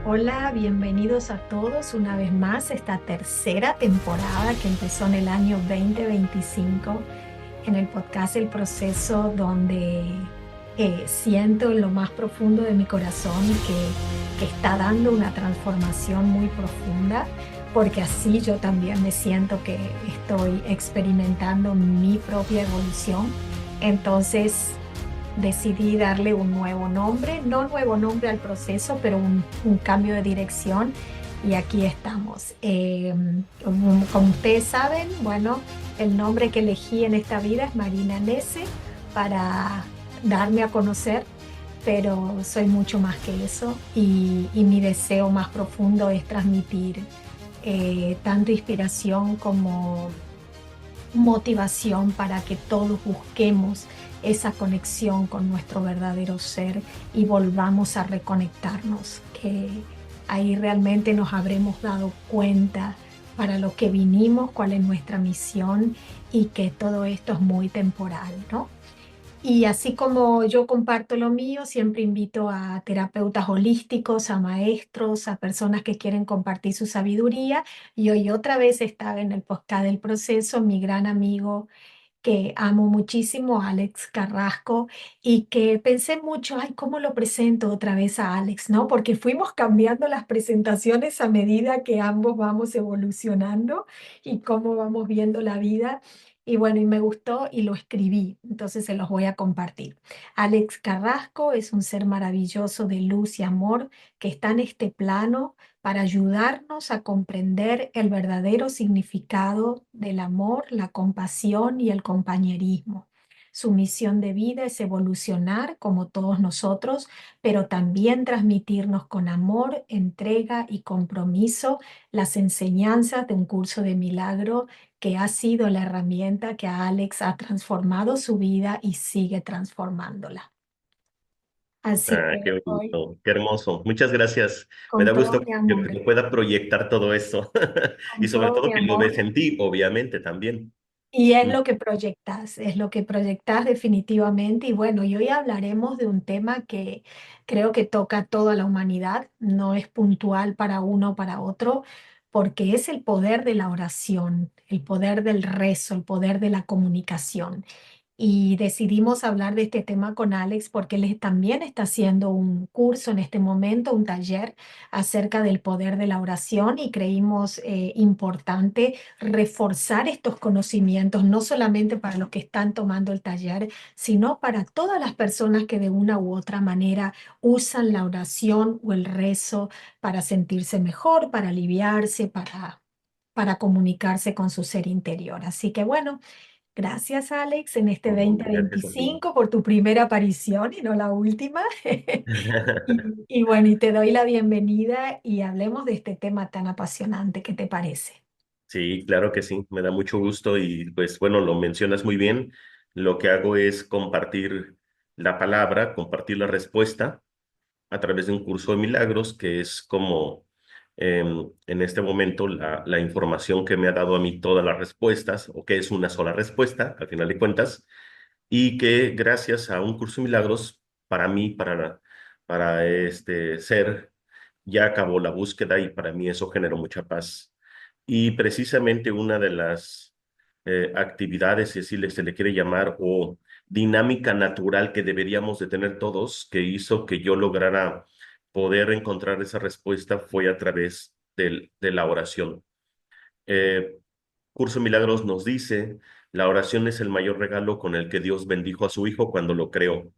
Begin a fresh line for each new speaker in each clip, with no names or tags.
Hola, bienvenidos a todos una vez más a esta tercera temporada que empezó en el año 2025 en el podcast El Proceso, donde siento en lo más profundo de mi corazón que está dando una transformación muy profunda, porque así yo también me siento que estoy experimentando mi propia evolución. Entonces decidí darle un nuevo nombre, no nuevo nombre al proceso, pero un cambio de dirección. Y aquí estamos. Como ustedes saben, bueno, el nombre que elegí en esta vida es Marina Nese para darme a conocer, pero soy mucho más que eso y mi deseo más profundo es transmitir tanto inspiración como motivación para que todos busquemos esa conexión con nuestro verdadero ser y volvamos a reconectarnos, que ahí realmente nos habremos dado cuenta para lo que vinimos, cuál es nuestra misión y que todo esto es muy temporal, ¿no? Y así como yo comparto lo mío, siempre invito a terapeutas holísticos, a maestros, a personas que quieren compartir su sabiduría. Y hoy otra vez estaba en el podcast del proceso mi gran amigo que amo muchísimo, Alex Carrasco, y que pensé mucho, ay, ¿cómo lo presento otra vez a Alex? ¿No? Porque fuimos cambiando las presentaciones a medida que ambos vamos evolucionando y cómo vamos viendo la vida. Y bueno, y me gustó y lo escribí, entonces se los voy a compartir. Alex Carrasco es un ser maravilloso de luz y amor que está en este plano para ayudarnos a comprender el verdadero significado del amor, la compasión y el compañerismo. Su misión de vida es evolucionar como todos nosotros, pero también transmitirnos con amor, entrega y compromiso las enseñanzas de un curso de milagro que ha sido la herramienta que a Alex ha transformado su vida y sigue transformándola. Así
Ah,
que
qué
hoy,
bonito, qué hermoso. Muchas gracias. Me
con
da
todo
gusto
mi
que
amor,
se pueda proyectar todo eso. Y
con
sobre
todo
todo
mi
que lo ves
amor.
en ti, obviamente, también.
Y
Mm.
es lo que proyectas definitivamente. Y bueno, y hoy hablaremos de un tema que creo que toca a toda la humanidad, no es puntual para uno o para otro, porque es el poder de la oración, el poder del rezo, el poder de la comunicación. Y decidimos hablar de este tema con Alex porque él también está haciendo un curso en este momento, un taller acerca del poder de la oración y creímos importante reforzar estos conocimientos, no solamente para los que están tomando el taller, sino para todas las personas que de una u otra manera usan la oración o el rezo para sentirse mejor, para aliviarse, para comunicarse con su ser interior. Así que bueno. Gracias, Alex, en este
No, gracias a ti.
2025 por tu primera aparición y no la última. Y bueno, y te doy la bienvenida y hablemos de este tema tan apasionante. ¿Qué te parece?
Sí, claro que sí, me da mucho gusto y pues bueno, lo mencionas muy bien. Lo que hago es compartir la palabra, compartir la respuesta a través de un curso de milagros, que es como en este momento la información que me ha dado a mí todas las respuestas, o que es una sola respuesta, al final de cuentas, y que gracias a un curso de milagros, para mí, para este ser, ya acabó la búsqueda y para mí eso generó mucha paz. Y precisamente una de las actividades, si así se le quiere llamar, o dinámica natural que deberíamos de tener todos, que hizo que yo lograra poder encontrar esa respuesta, fue a través de la oración. Eh, Curso de Milagros nos dice, la oración es el mayor regalo con el que Dios bendijo a su Hijo cuando lo creó.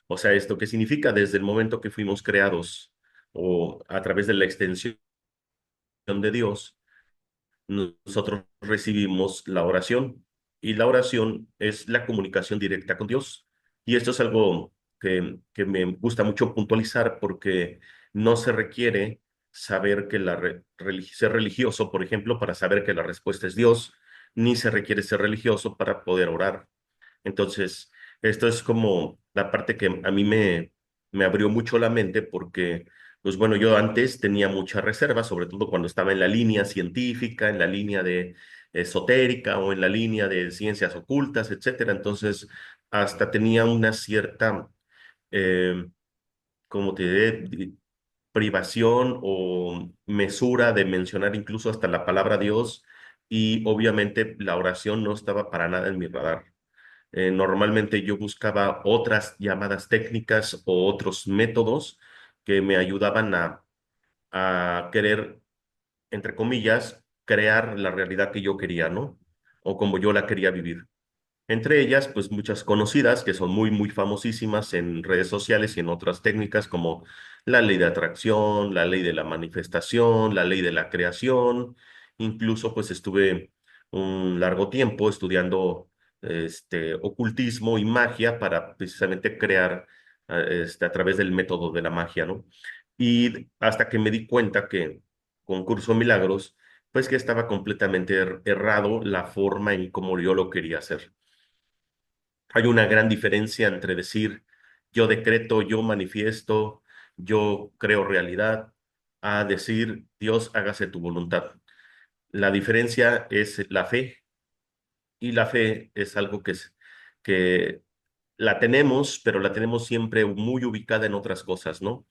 O sea, ¿esto qué significa? Desde el momento que fuimos creados o a través de la extensión de Dios, nosotros recibimos la oración y la oración es la comunicación directa con Dios. Y esto es algo que me gusta mucho puntualizar porque no se requiere saber que ser religioso, por ejemplo, para saber que la respuesta es Dios, ni se requiere ser religioso para poder orar. Entonces, esto es como la parte que a mí me abrió mucho la mente porque, pues bueno, yo antes tenía mucha reserva, sobre todo cuando estaba en la línea científica, en la línea de esotérica o en la línea de ciencias ocultas, etcétera. Entonces, hasta tenía una cierta, eh, como te diré, privación o mesura de mencionar incluso hasta la palabra Dios, y obviamente la oración no estaba para nada en mi radar. Normalmente yo buscaba otras llamadas técnicas o otros métodos que me ayudaban a querer, entre comillas, crear la realidad que yo quería, ¿no? O como yo la quería vivir. Entre ellas, pues muchas conocidas que son muy, muy famosísimas en redes sociales y en otras técnicas como la ley de atracción, la ley de la manifestación, la ley de la creación. Incluso pues estuve un largo tiempo estudiando ocultismo y magia para precisamente crear a través del método de la magia, ¿no? Y hasta que me di cuenta que con Curso de Milagros, pues que estaba completamente errado la forma en cómo yo lo quería hacer. Hay una gran diferencia entre decir yo decreto, yo manifiesto, yo creo realidad, a decir Dios hágase tu voluntad. La diferencia es la fe, y la fe es algo que la tenemos, pero la tenemos siempre muy ubicada en otras cosas, ¿no?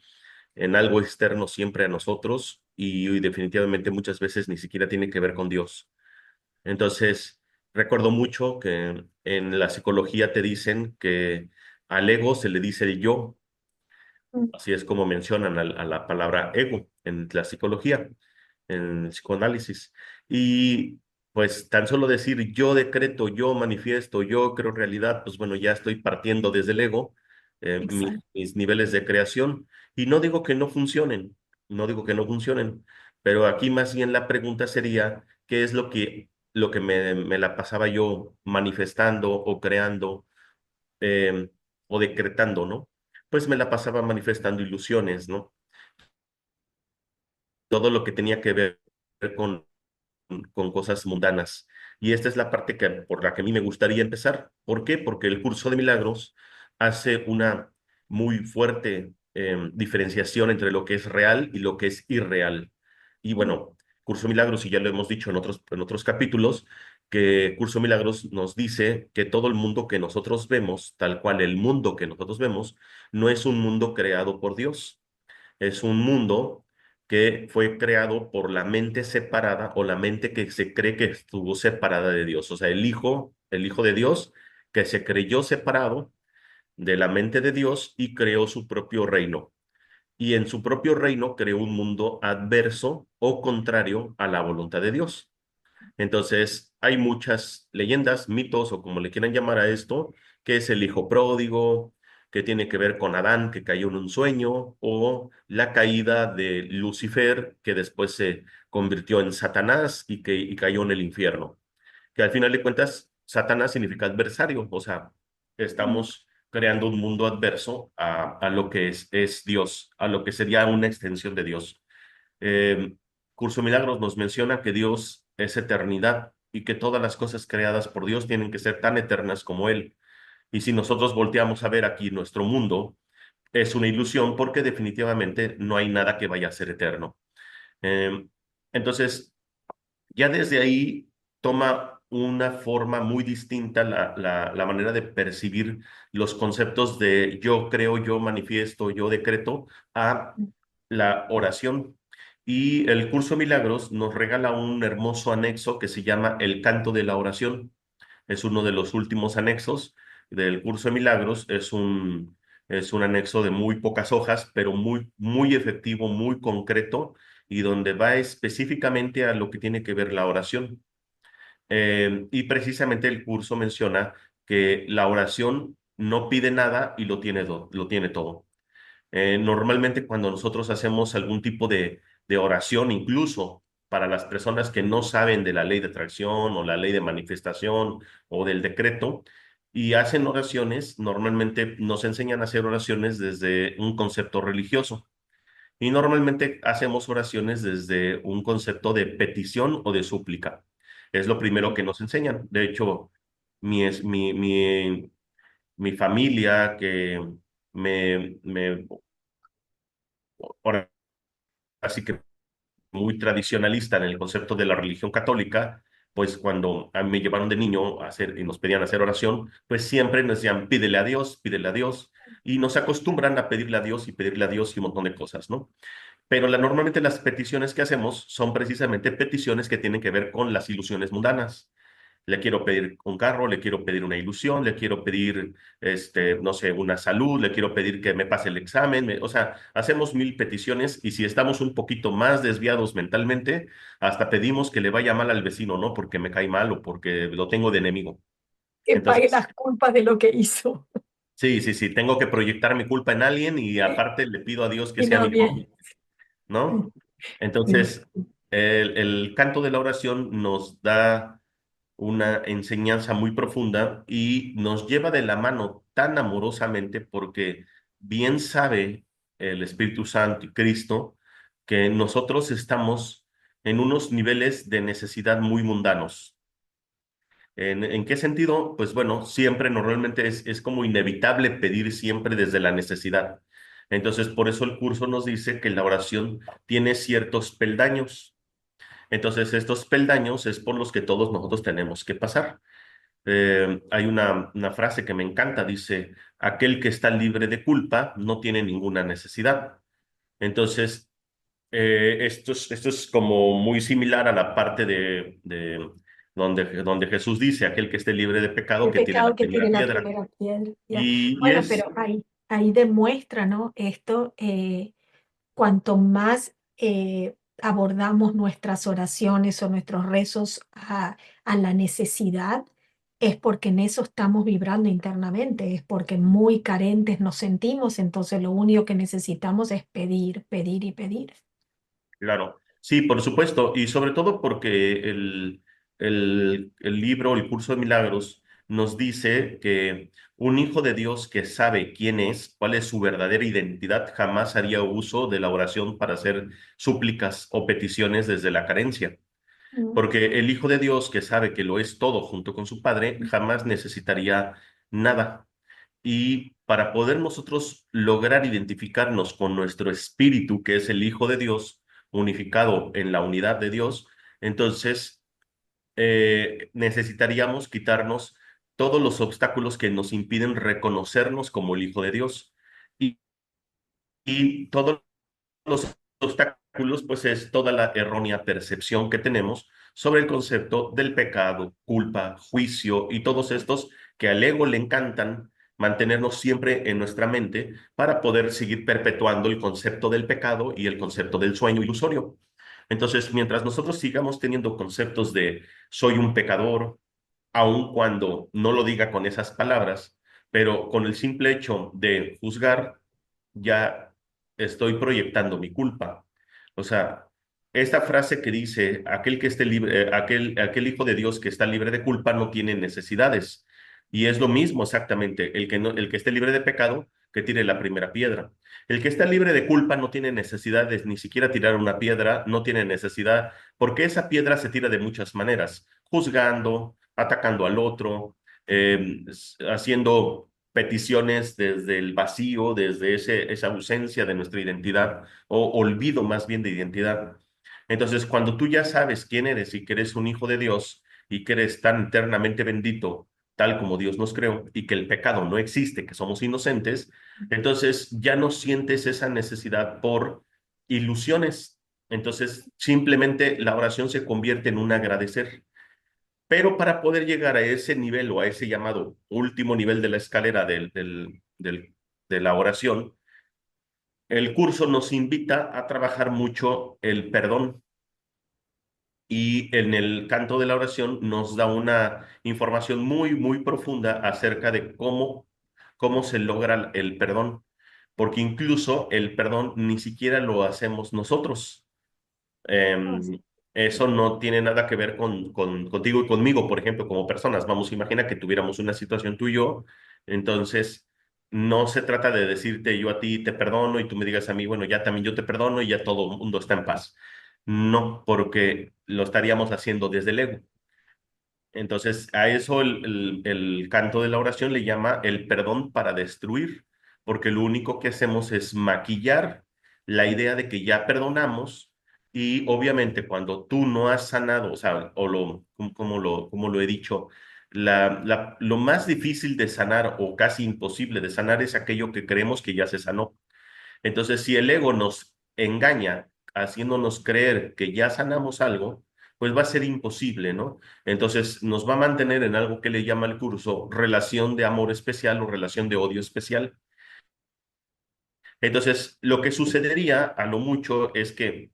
En algo externo siempre a nosotros, y definitivamente muchas veces ni siquiera tiene que ver con Dios. Entonces, recuerdo mucho que en la psicología te dicen que al ego se le dice el yo,
Mm.
así es como mencionan a la palabra ego en la psicología, en el psicoanálisis. Y pues tan solo decir yo decreto, yo manifiesto, yo creo realidad, pues bueno, ya estoy partiendo desde el ego,
Exacto.
mis niveles de creación. Y no digo que no funcionen, no digo que no funcionen, pero aquí más bien la pregunta sería, ¿qué es lo que me la pasaba yo manifestando o creando, eh, o decretando, ¿no? Pues me la pasaba manifestando ilusiones, ¿no? Todo lo que tenía que ver con cosas mundanas. Y esta es la parte por la que a mí me gustaría empezar. ¿Por qué? Porque el curso de milagros hace una muy fuerte diferenciación entre lo que es real y lo que es irreal. Y bueno, curso de milagros, y ya lo hemos dicho en otros capítulos, que curso de milagros nos dice que todo el mundo que nosotros vemos, tal cual el mundo que nosotros vemos, no es un mundo creado por Dios, es un mundo que fue creado por la mente separada, o la mente que se cree que estuvo separada de Dios. O sea, el hijo de Dios que se creyó separado de la mente de Dios y creó su propio reino. Y en su propio reino creó un mundo adverso o contrario a la voluntad de Dios. Entonces, hay muchas leyendas, mitos o como le quieran llamar a esto, que es el hijo pródigo, que tiene que ver con Adán, que cayó en un sueño, o la caída de Lucifer, que después se convirtió en Satanás y cayó en el infierno. Que al final de cuentas, Satanás significa adversario, o sea, estamos creando un mundo adverso a lo que es Dios, a lo que sería una extensión de Dios. eh, Curso Milagros nos menciona que Dios es eternidad y que todas las cosas creadas por Dios tienen que ser tan eternas como Él. Y si nosotros volteamos a ver aquí nuestro mundo, es una ilusión porque definitivamente no hay nada que vaya a ser eterno. Eh, entonces, ya desde ahí toma una forma muy distinta la manera de percibir los conceptos de yo creo, yo manifiesto, yo decreto, a la oración. Y el curso Milagros nos regala un hermoso anexo que se llama El canto de la oración. Es uno de los últimos anexos del curso de Milagros. Es un anexo de muy pocas hojas, pero muy, muy efectivo, muy concreto, y donde va específicamente a lo que tiene que ver la oración. Y precisamente el curso menciona que la oración no pide nada y lo tiene todo. Normalmente cuando nosotros hacemos algún tipo de oración, incluso para las personas que no saben de la ley de atracción o la ley de manifestación o del decreto, y hacen oraciones, normalmente nos enseñan a hacer oraciones desde un concepto religioso. Y normalmente hacemos oraciones desde un concepto de petición o de súplica. Es lo primero que nos enseñan. De hecho, mi familia, que me ahora sí que muy tradicionalista en el concepto de la religión católica, pues cuando a mí me llevaron de niño a hacer y nos pedían hacer oración, pues siempre nos decían pídele a Dios, y nos acostumbran a pedirle a Dios y pedirle a Dios y un montón de cosas, ¿no? Pero normalmente las peticiones que hacemos son precisamente peticiones que tienen que ver con las ilusiones mundanas. Le quiero pedir un carro, le quiero pedir una ilusión, le quiero pedir, no sé, una salud, le quiero pedir que me pase el examen. O sea, hacemos mil peticiones y si estamos un poquito más desviados mentalmente, hasta pedimos que le vaya mal al vecino, ¿no? Porque me cae mal o porque lo tengo de enemigo.
Que pague
Entonces,
las culpas de lo que hizo.
sí, sí, sí, tengo que proyectar mi culpa en alguien y aparte le pido a Dios que
Y
sea
no
mi
bien.
cómplice, ¿no?
Sí.
Entonces, el canto de la oración nos da una enseñanza muy profunda y nos lleva de la mano tan amorosamente porque bien sabe el Espíritu Santo y Cristo que nosotros estamos en unos niveles de necesidad muy mundanos. ¿En qué sentido? Pues bueno, siempre normalmente es como inevitable pedir siempre desde la necesidad. Entonces, por eso el curso nos dice que la oración tiene ciertos peldaños. Entonces, estos peldaños es por los que todos nosotros tenemos que pasar. Hay una frase que me encanta, dice, aquel que está libre de culpa no tiene ninguna necesidad. Entonces, esto es como muy similar a la parte de donde Jesús dice, aquel que esté libre de pecado,
El
que tire la
pecado que tiene
primera
la
piedra.
primera piedra. Ya.
Y
Bueno,
es,
pero ahí demuestra, ¿no? Esto, cuanto más abordamos nuestras oraciones o nuestros rezos a la necesidad, es porque en eso estamos vibrando internamente, es porque muy carentes nos sentimos, entonces lo único que necesitamos es pedir, pedir y pedir.
claro, sí, por supuesto, y sobre todo porque el libro, el curso de milagros, nos dice que un hijo de Dios que sabe quién es, cuál es su verdadera identidad, jamás haría uso de la oración para hacer súplicas o peticiones desde la carencia.
Mm.
Porque el hijo de Dios que sabe que lo es todo junto con su padre, jamás necesitaría nada. Y para poder nosotros lograr identificarnos con nuestro espíritu, que es el Hijo de Dios, unificado en la unidad de Dios, entonces necesitaríamos quitarnos todos los obstáculos que nos impiden reconocernos como el Hijo de Dios. Y, y todos los obstáculos, pues es toda la errónea percepción que tenemos sobre el concepto del pecado, culpa, juicio y todos estos que al ego le encantan mantenernos siempre en nuestra mente para poder seguir perpetuando el concepto del pecado y el concepto del sueño ilusorio. Entonces, mientras nosotros sigamos teniendo conceptos de soy un pecador, aun cuando no lo diga con esas palabras, pero con el simple hecho de juzgar, ya estoy proyectando mi culpa. O sea, esta frase que dice, aquel que esté libre, aquel hijo de Dios que está libre de culpa no tiene necesidades. Y es lo mismo exactamente, el que, no, el que esté libre de pecado, que tire la primera piedra. El que está libre de culpa no tiene necesidad de ni siquiera tirar una piedra, no tiene necesidad, porque esa piedra se tira de muchas maneras, juzgando, atacando al otro, haciendo peticiones desde el vacío, desde esa ausencia de nuestra identidad o olvido más bien de identidad. Entonces, cuando tú ya sabes quién eres y que eres un hijo de Dios y que eres tan eternamente bendito, tal como Dios nos creó, y que el pecado no existe, que somos inocentes, entonces ya no sientes esa necesidad por ilusiones. Entonces, simplemente la oración se convierte en un agradecer. Pero para poder llegar a ese nivel o a ese llamado último nivel de la escalera de la oración, el curso nos invita a trabajar mucho el perdón y en el canto de la oración nos da una información muy, muy profunda acerca de cómo se logra el perdón, porque incluso el perdón ni siquiera lo hacemos nosotros.
Ah, sí.
Eso no tiene nada que ver contigo y conmigo, por ejemplo, como personas. Vamos, imagina que tuviéramos una situación tú y yo, entonces no se trata de decirte yo a ti te perdono y tú me digas a mí, bueno, ya también yo te perdono y ya todo el mundo está en paz. No, porque lo estaríamos haciendo desde el ego. Entonces, a eso el canto de la oración le llama el perdón para destruir, porque lo único que hacemos es maquillar la idea de que ya perdonamos y obviamente cuando tú no has sanado, o sea, como lo he dicho, lo más difícil de sanar o casi imposible de sanar es aquello que creemos que ya se sanó. Entonces, si el ego nos engaña haciéndonos creer que ya sanamos algo, pues va a ser imposible, ¿no? Entonces nos va a mantener en algo que le llama el curso relación de amor especial o relación de odio especial. Entonces, lo que sucedería a lo mucho es que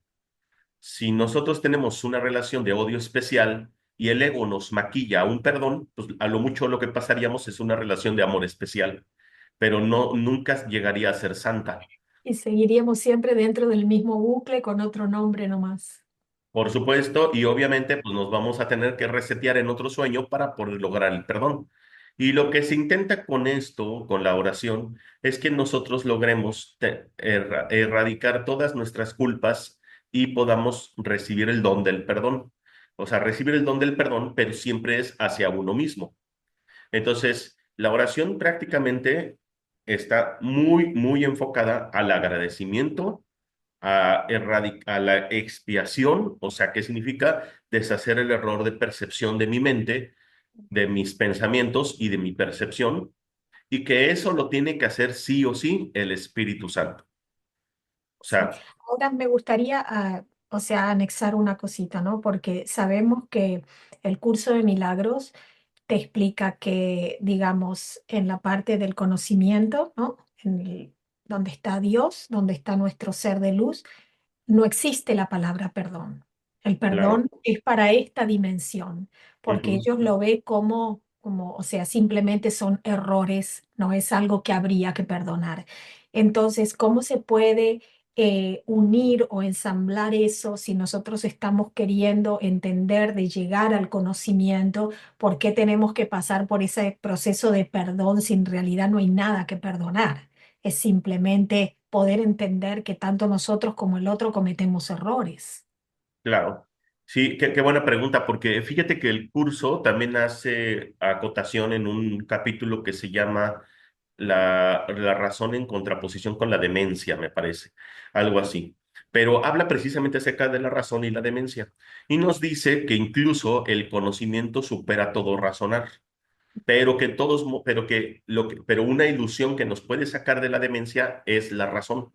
si nosotros tenemos una relación de odio especial y el ego nos maquilla un perdón, pues a lo mucho lo que pasaríamos es una relación de amor especial, pero no, nunca llegaría a ser santa.
Y seguiríamos siempre dentro del mismo bucle con otro nombre nomás.
Por supuesto, y obviamente pues nos vamos a tener que resetear en otro sueño para poder lograr el perdón. Y lo que se intenta con esto, con la oración, es que nosotros logremos erradicar todas nuestras culpas y podamos recibir el don del perdón. O sea, recibir el don del perdón, pero siempre es hacia uno mismo. Entonces, la oración prácticamente está muy, muy enfocada al agradecimiento a la expiación, o sea, ¿qué significa? Deshacer el error de percepción de mi mente, de mis pensamientos y de mi percepción, y que eso lo tiene que hacer sí o sí el Espíritu Santo. O
Sí.
sea,
Ahora me gustaría, o sea, anexar una cosita, ¿no? Porque sabemos que el curso de milagros te explica que, digamos, en la parte del conocimiento, ¿no? Donde está Dios, donde está nuestro ser de luz, no existe la palabra perdón. El
claro.
perdón es para esta dimensión, porque
Ujú.
ellos lo ven o sea, simplemente son errores, no es algo que habría que perdonar. Entonces, ¿cómo se puede unir o ensamblar eso si nosotros estamos queriendo entender de llegar al conocimiento? ¿Por qué tenemos que pasar por ese proceso de perdón si en realidad no hay nada que perdonar? Es simplemente poder entender que tanto nosotros como el otro cometemos errores.
Claro. Sí, qué buena pregunta, porque fíjate que el curso también hace acotación en un capítulo que se llama la razón en contraposición con la demencia, me parece, algo así. Pero habla precisamente acerca de la razón y la demencia. Y nos dice que incluso el conocimiento supera todo razonar, pero que todos, pero una ilusión que nos puede sacar de la demencia es la razón.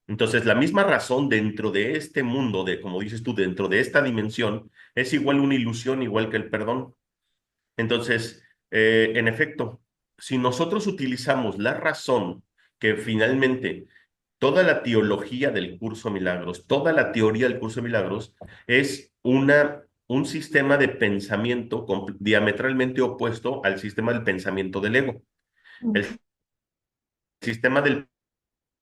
Entonces, la misma razón dentro de este mundo, de, como dices tú, dentro de esta dimensión, es igual una ilusión, igual que el perdón. Entonces, en efecto, si nosotros utilizamos la razón, que finalmente toda la teología del curso Milagros, toda la teoría del curso Milagros es un sistema de pensamiento diametralmente opuesto al sistema del pensamiento del ego. El
Ujú.
sistema del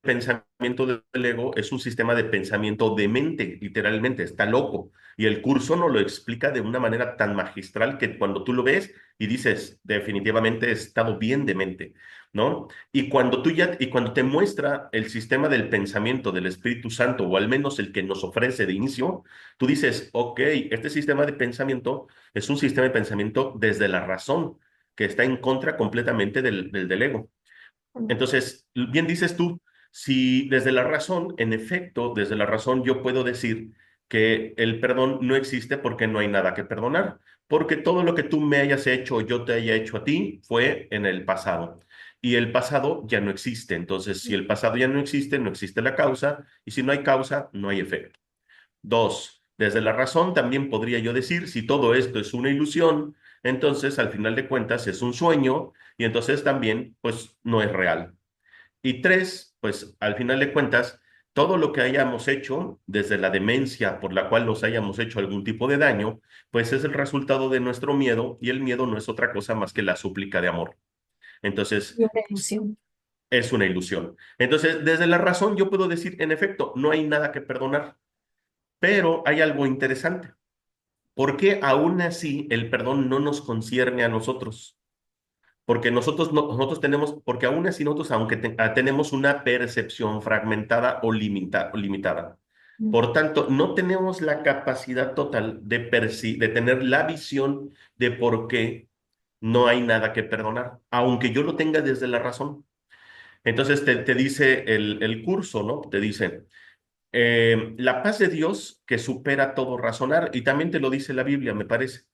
pensamiento del ego es un sistema de pensamiento demente, literalmente, está loco. Y el curso nos lo explica de una manera tan magistral que cuando tú lo ves y dices, definitivamente he estado bien demente, ¿no? Y cuando te muestra el sistema del pensamiento del Espíritu Santo, o al menos el que nos ofrece de inicio, tú dices, ok, este sistema de pensamiento es un sistema de pensamiento desde la razón, que está en contra completamente del ego. Entonces, bien dices tú, si desde la razón, en efecto, desde la razón yo puedo decir que el perdón no existe porque no hay nada que perdonar, porque todo lo que tú me hayas hecho o yo te haya hecho a ti fue en el pasado. Y el pasado ya no existe. Entonces, si el pasado ya no existe, no existe la causa, y si no hay causa, no hay efecto. Dos, desde la razón también podría yo decir, si todo esto es una ilusión, entonces al final de cuentas es un sueño y entonces también pues no es real. Y tres, pues al final de cuentas, todo lo que hayamos hecho, desde la demencia por la cual nos hayamos hecho algún tipo de daño, pues es el resultado de nuestro miedo y el miedo no es otra cosa más que la súplica de amor. Entonces,
Y una ilusión.
es una ilusión. Entonces, desde la razón yo puedo decir, en efecto, no hay nada que perdonar, pero hay algo interesante. ¿Por qué aún así el perdón no nos concierne a nosotros? Porque nosotros, nosotros tenemos, porque aún así nosotros, aunque tenemos una percepción fragmentada o limitada,
Mm.
por tanto, no tenemos la capacidad total de tener la visión de por qué no hay nada que perdonar, aunque yo lo tenga desde la razón. Entonces te dice el curso, ¿no? Te dice, la paz de Dios que supera todo razonar, y también te lo dice la Biblia, me parece.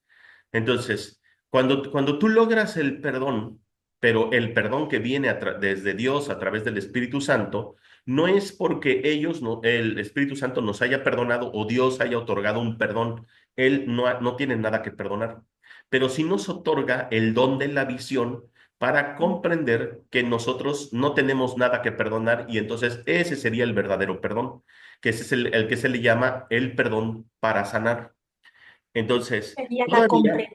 Entonces, cuando tú logras el perdón, pero el perdón que viene desde Dios a través del Espíritu Santo no es porque el Espíritu Santo nos haya perdonado o Dios haya otorgado un perdón. Él no tiene nada que perdonar, pero sí nos otorga el don de la visión para comprender que nosotros no tenemos nada que perdonar y entonces ese sería el verdadero perdón, que ese es el que se le llama el perdón para sanar. Entonces,
Sería
todavía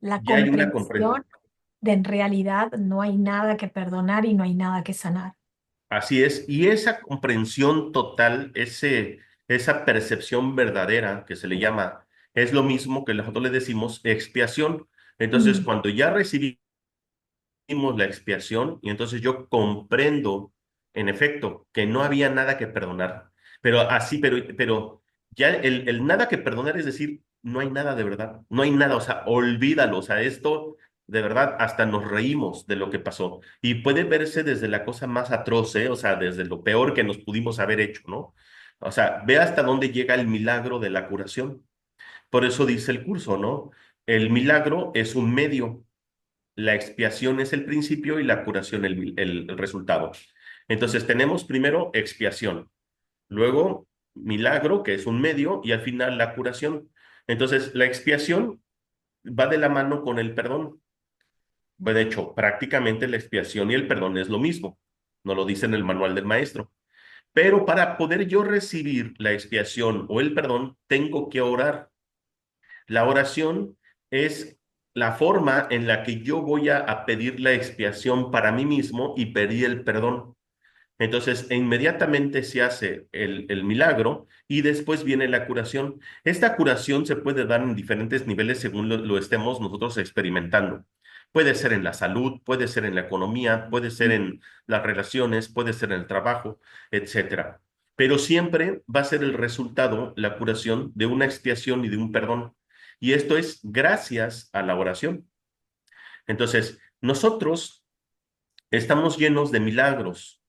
la
ya hay una comprensión.
comprensión de en realidad no hay nada que perdonar y no hay nada que sanar.
Así es, y esa comprensión total, esa percepción verdadera que se le llama, es lo mismo que nosotros le decimos expiación. Entonces,
Mm.
cuando ya recibimos la expiación y entonces yo comprendo, en efecto, que no había nada que perdonar, pero ya el nada que perdonar es decir, no hay nada de verdad, no hay nada, o sea, olvídalo, o sea, esto de verdad hasta nos reímos de lo que pasó y puede verse desde la cosa más atroz, ¿eh? O sea, desde lo peor que nos pudimos haber hecho, ¿no? O sea, ve hasta dónde llega el milagro de la curación. Por eso dice el curso, ¿no? El milagro es un medio, la expiación es el principio y la curación el resultado. Entonces tenemos primero expiación, luego milagro, que es un medio, y al final la curación. Entonces la expiación va de la mano con el perdón. De hecho, prácticamente la expiación y el perdón es lo mismo, nos lo dice en el manual del maestro. Pero para poder yo recibir la expiación o el perdón, tengo que orar. La oración es la forma en la que yo voy a pedir la expiación para mí mismo y pedir el perdón. Entonces, inmediatamente se hace el milagro y después viene la curación. Esta curación se puede dar en diferentes niveles según lo estemos nosotros experimentando. Puede ser en la salud, puede ser en la economía, puede ser en las relaciones, puede ser en el trabajo, etcétera. Pero siempre va a ser el resultado, la curación, de una expiación y de un perdón. Y esto es gracias a la oración. Entonces, nosotros estamos llenos de milagros,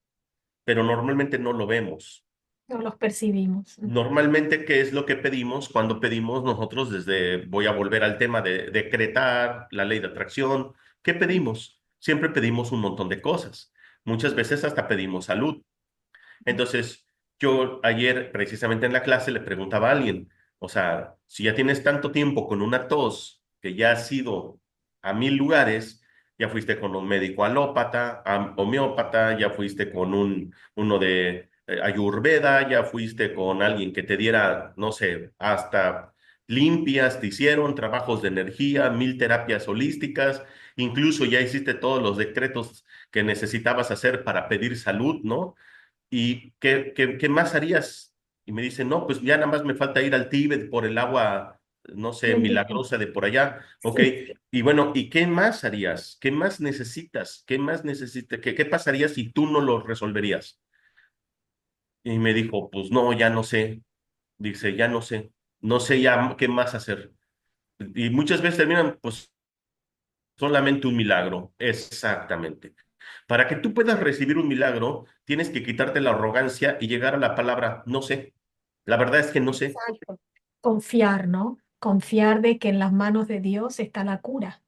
pero normalmente no lo vemos.
No los percibimos.
Normalmente, ¿qué es lo que pedimos cuando pedimos nosotros voy a volver al tema de decretar la ley de atracción? ¿Qué pedimos? Siempre pedimos un montón de cosas. Muchas veces hasta pedimos salud. Entonces, yo ayer precisamente en la clase le preguntaba a alguien, o sea, si ya tienes tanto tiempo con una tos que ya has ido a 1000 lugares, ya fuiste con un médico alópata, homeópata, ya fuiste con uno de Ayurveda, ya fuiste con alguien que te diera, no sé, hasta limpias, te hicieron trabajos de energía, 1000 terapias holísticas, incluso ya hiciste todos los decretos que necesitabas hacer para pedir salud, ¿no? ¿Y qué más harías? Y me dice, no, pues ya nada más me falta ir al Tíbet por el agua, no sé,
Bendito.
milagrosa de por allá. Ok,
Sí.
y bueno, ¿y qué más harías? ¿Qué más necesitas? ¿Qué más necesitas? ¿Qué pasaría si tú no lo resolverías? Y me dijo, pues no, ya no sé. Dice, ya no sé. No sé ya qué más hacer. Y muchas veces terminan, pues solamente un milagro. Exactamente. Para que tú puedas recibir un milagro, tienes que quitarte la arrogancia y llegar a la palabra no sé. La verdad es que no sé.
Exacto. Confiar, ¿no? Confiar de que en las manos de Dios está la cura.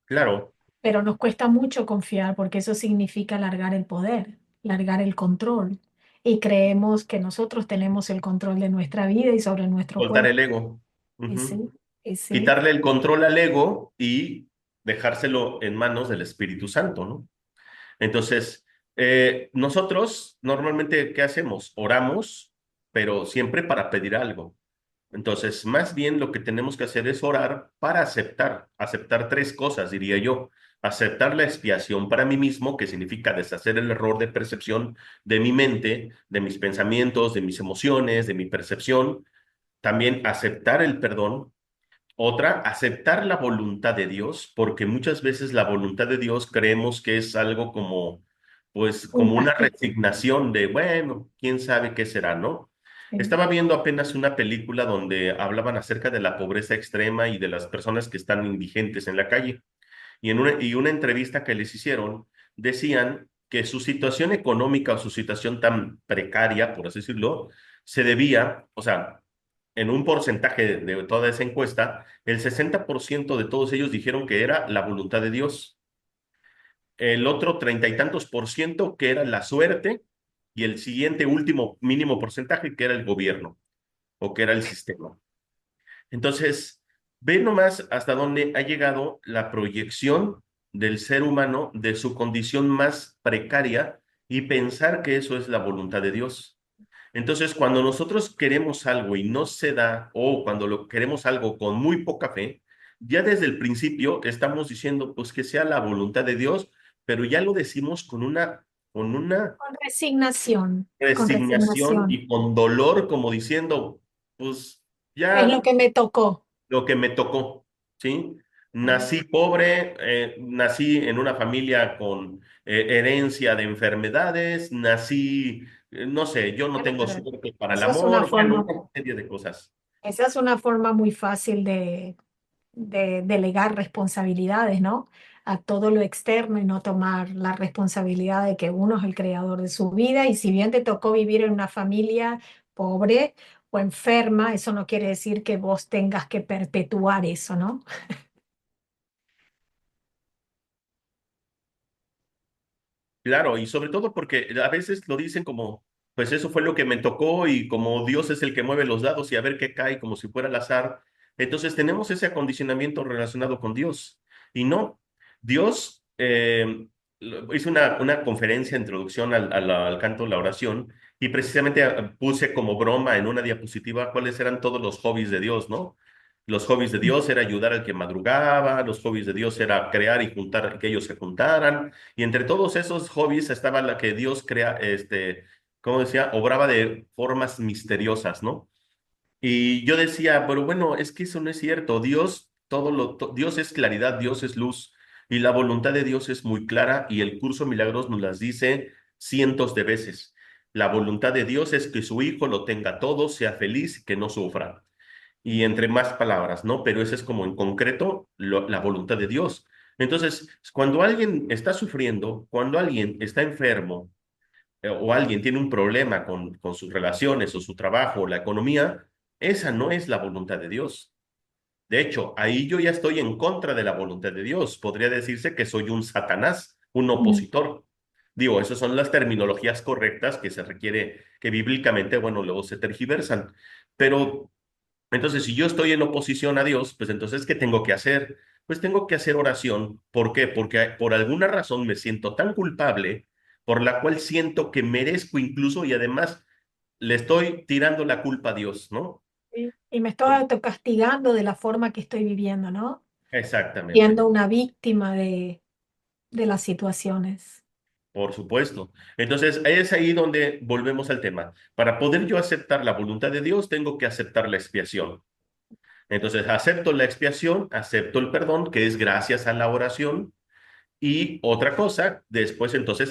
Claro,
Pero nos cuesta mucho confiar porque eso significa largar el poder, largar el control. Y creemos que nosotros tenemos el control de nuestra vida y sobre nuestro
soltar
cuerpo.
el ego.
Y
Ujú.
sí, y sí.
Quitarle el control al ego y dejárselo en manos del Espíritu Santo, ¿no? Entonces, nosotros normalmente, ¿qué hacemos? Oramos, pero siempre para pedir algo. Entonces, más bien lo que tenemos que hacer es orar para aceptar tres cosas, diría yo. Aceptar la expiación para mí mismo, que significa deshacer el error de percepción de mi mente, de mis pensamientos, de mis emociones, de mi percepción. También aceptar el perdón. Otra, aceptar la voluntad de Dios, porque muchas veces la voluntad de Dios creemos que es algo como, pues,
Un
como una
castigo.
resignación de, bueno, quién sabe qué será, ¿no?
Sí.
Estaba viendo apenas una película donde hablaban acerca de la pobreza extrema y de las personas que están indigentes en la calle. Y una entrevista que les hicieron, decían que su situación económica o su situación tan precaria, por así decirlo, se debía, o sea, en un porcentaje de toda esa encuesta, el 60% de todos ellos dijeron que era la voluntad de Dios. el otro treinta y tantos por ciento que era la suerte y el siguiente último mínimo porcentaje que era el gobierno o que era el sistema. Entonces, ve nomás hasta dónde ha llegado la proyección del ser humano de su condición más precaria y pensar que eso es la voluntad de Dios. Entonces, cuando nosotros queremos algo y no se da, o cuando lo queremos algo con muy poca fe, ya desde el principio estamos diciendo, pues que sea la voluntad de Dios, pero ya lo decimos con una
Con resignación, con
resignación
resignación.
y con dolor, como diciendo, pues
Es lo
ya
que me tocó.
lo que me tocó, ¿sí?
Ah,
Nací pobre, nací en una familia con herencia de enfermedades, nací, no sé, yo no
bueno,
tengo
pero
suerte para el
esa es una
amor, bueno,
forma,
una serie de cosas.
esa es una forma muy fácil de delegar responsabilidades, ¿no? A todo lo externo y no tomar la responsabilidad de que uno es el creador de su vida y si bien te tocó vivir en una familia pobre o enferma, eso no quiere decir que vos tengas que perpetuar eso, ¿no?
Claro, y sobre todo porque a veces lo dicen como, pues eso fue lo que me tocó y como Dios es el que mueve los dados y a ver qué cae como si fuera al azar. Entonces tenemos ese acondicionamiento relacionado con Dios. Y no, Dios hizo una conferencia de introducción al canto, la oración, y precisamente puse como broma en una diapositiva cuáles eran todos los hobbies de Dios, ¿no? Los hobbies de Dios era ayudar al que madrugaba, los hobbies de Dios era crear y juntar, que ellos se juntaran. Y entre todos esos hobbies estaba la que Dios crea, como decía, obraba de formas misteriosas, ¿no? Y yo decía, pero bueno, es que eso no es cierto. Dios, Dios es claridad, Dios es luz. Y la voluntad de Dios es muy clara y el curso Milagros nos las dice cientos de veces. La voluntad de Dios es que su hijo lo tenga todo, sea feliz y que no sufra y entre más palabras, ¿no? Pero ese es como en concreto la voluntad de Dios. Entonces, cuando alguien está sufriendo, cuando alguien está enfermo o alguien tiene un problema con sus relaciones o su trabajo o la economía, esa no es la voluntad de Dios. De hecho, ahí yo ya estoy en contra de la voluntad de Dios. Podría decirse que soy un Satanás, un
Mm.
opositor. Digo, esas son las terminologías correctas que se requiere, que bíblicamente, bueno, luego se tergiversan. Pero entonces, si yo estoy en oposición a Dios, pues entonces, ¿qué tengo que hacer? Pues tengo que hacer oración. ¿Por qué? Porque por alguna razón me siento tan culpable, por la cual siento que merezco incluso y además le estoy tirando la culpa a Dios, ¿no?
Sí. Y me estoy autocastigando de la forma que estoy viviendo, ¿no?
Exactamente,
Siendo una víctima de las situaciones.
por supuesto. Entonces, es ahí donde volvemos al tema. Para poder yo aceptar la voluntad de Dios, tengo que aceptar la expiación. Entonces, acepto la expiación, acepto el perdón, que es gracias a la oración. Y otra cosa, después entonces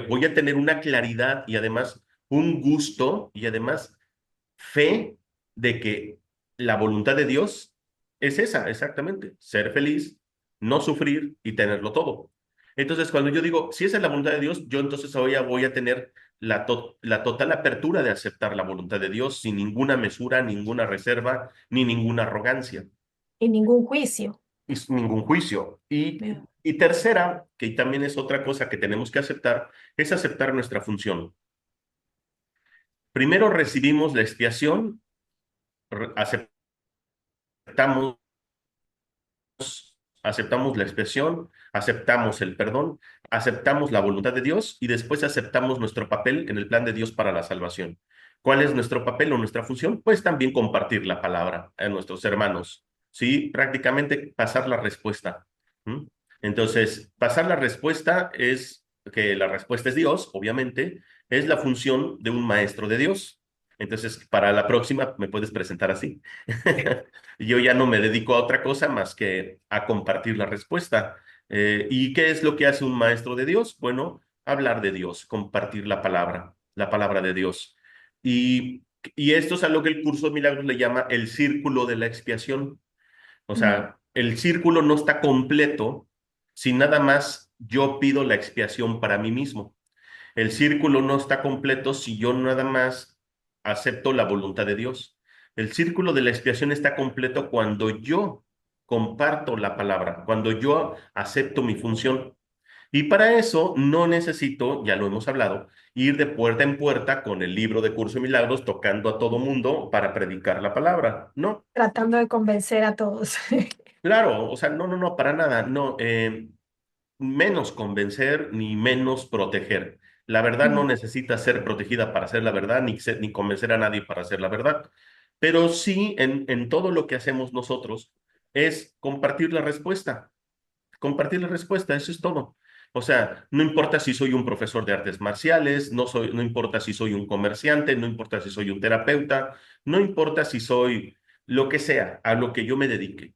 voy a tener una claridad y además un gusto y además fe de que la voluntad de Dios es esa, exactamente, ser feliz, no sufrir y tenerlo todo. Entonces, cuando yo digo, si esa es la voluntad de Dios, yo entonces hoy ya voy a tener la total apertura de aceptar la voluntad de Dios sin ninguna mesura, ninguna reserva, ni ninguna arrogancia
Y ningún juicio.
y ningún juicio.
Mira.
Y tercera, que también es otra cosa que tenemos que aceptar, es aceptar nuestra función. Primero recibimos la expiación, aceptamos, aceptamos la expiación, aceptamos el perdón, aceptamos la voluntad de Dios y después aceptamos nuestro papel en el plan de Dios para la salvación. ¿Cuál es nuestro papel o nuestra función? Pues también compartir la palabra a nuestros hermanos, ¿sí? Prácticamente pasar la respuesta. ¿Mm? Entonces, pasar la respuesta es que la respuesta es Dios, obviamente, es la función de un maestro de Dios. Entonces, para la próxima me puedes presentar así. Yo ya no me dedico a otra cosa más que a compartir la respuesta. ¿Y qué es lo que hace un maestro de Dios? Bueno, hablar de Dios, compartir la palabra de Dios. Y, y esto es a lo que el curso de milagros le llama el círculo de la expiación. O
Mm.
sea, el círculo no está completo si nada más yo pido la expiación para mí mismo. El círculo no está completo si yo nada más acepto la voluntad de Dios. El círculo de la expiación está completo cuando yo comparto la palabra, cuando yo acepto mi función. Y para eso no necesito, ya lo hemos hablado, ir de puerta en puerta con el libro de Curso de Milagros tocando a todo mundo para predicar la palabra. No,
Tratando de convencer a todos.
claro, o sea, no, no, no, para nada, no. Menos convencer ni menos proteger. La verdad no
Mm,
necesita ser protegida para ser la verdad, ni convencer a nadie para ser la verdad. Pero sí, en todo lo que hacemos nosotros es compartir la respuesta, eso es todo. O sea, no importa si soy un profesor de artes marciales, no importa si soy un comerciante, no importa si soy un terapeuta, no importa si soy lo que sea, a lo que yo me dedique.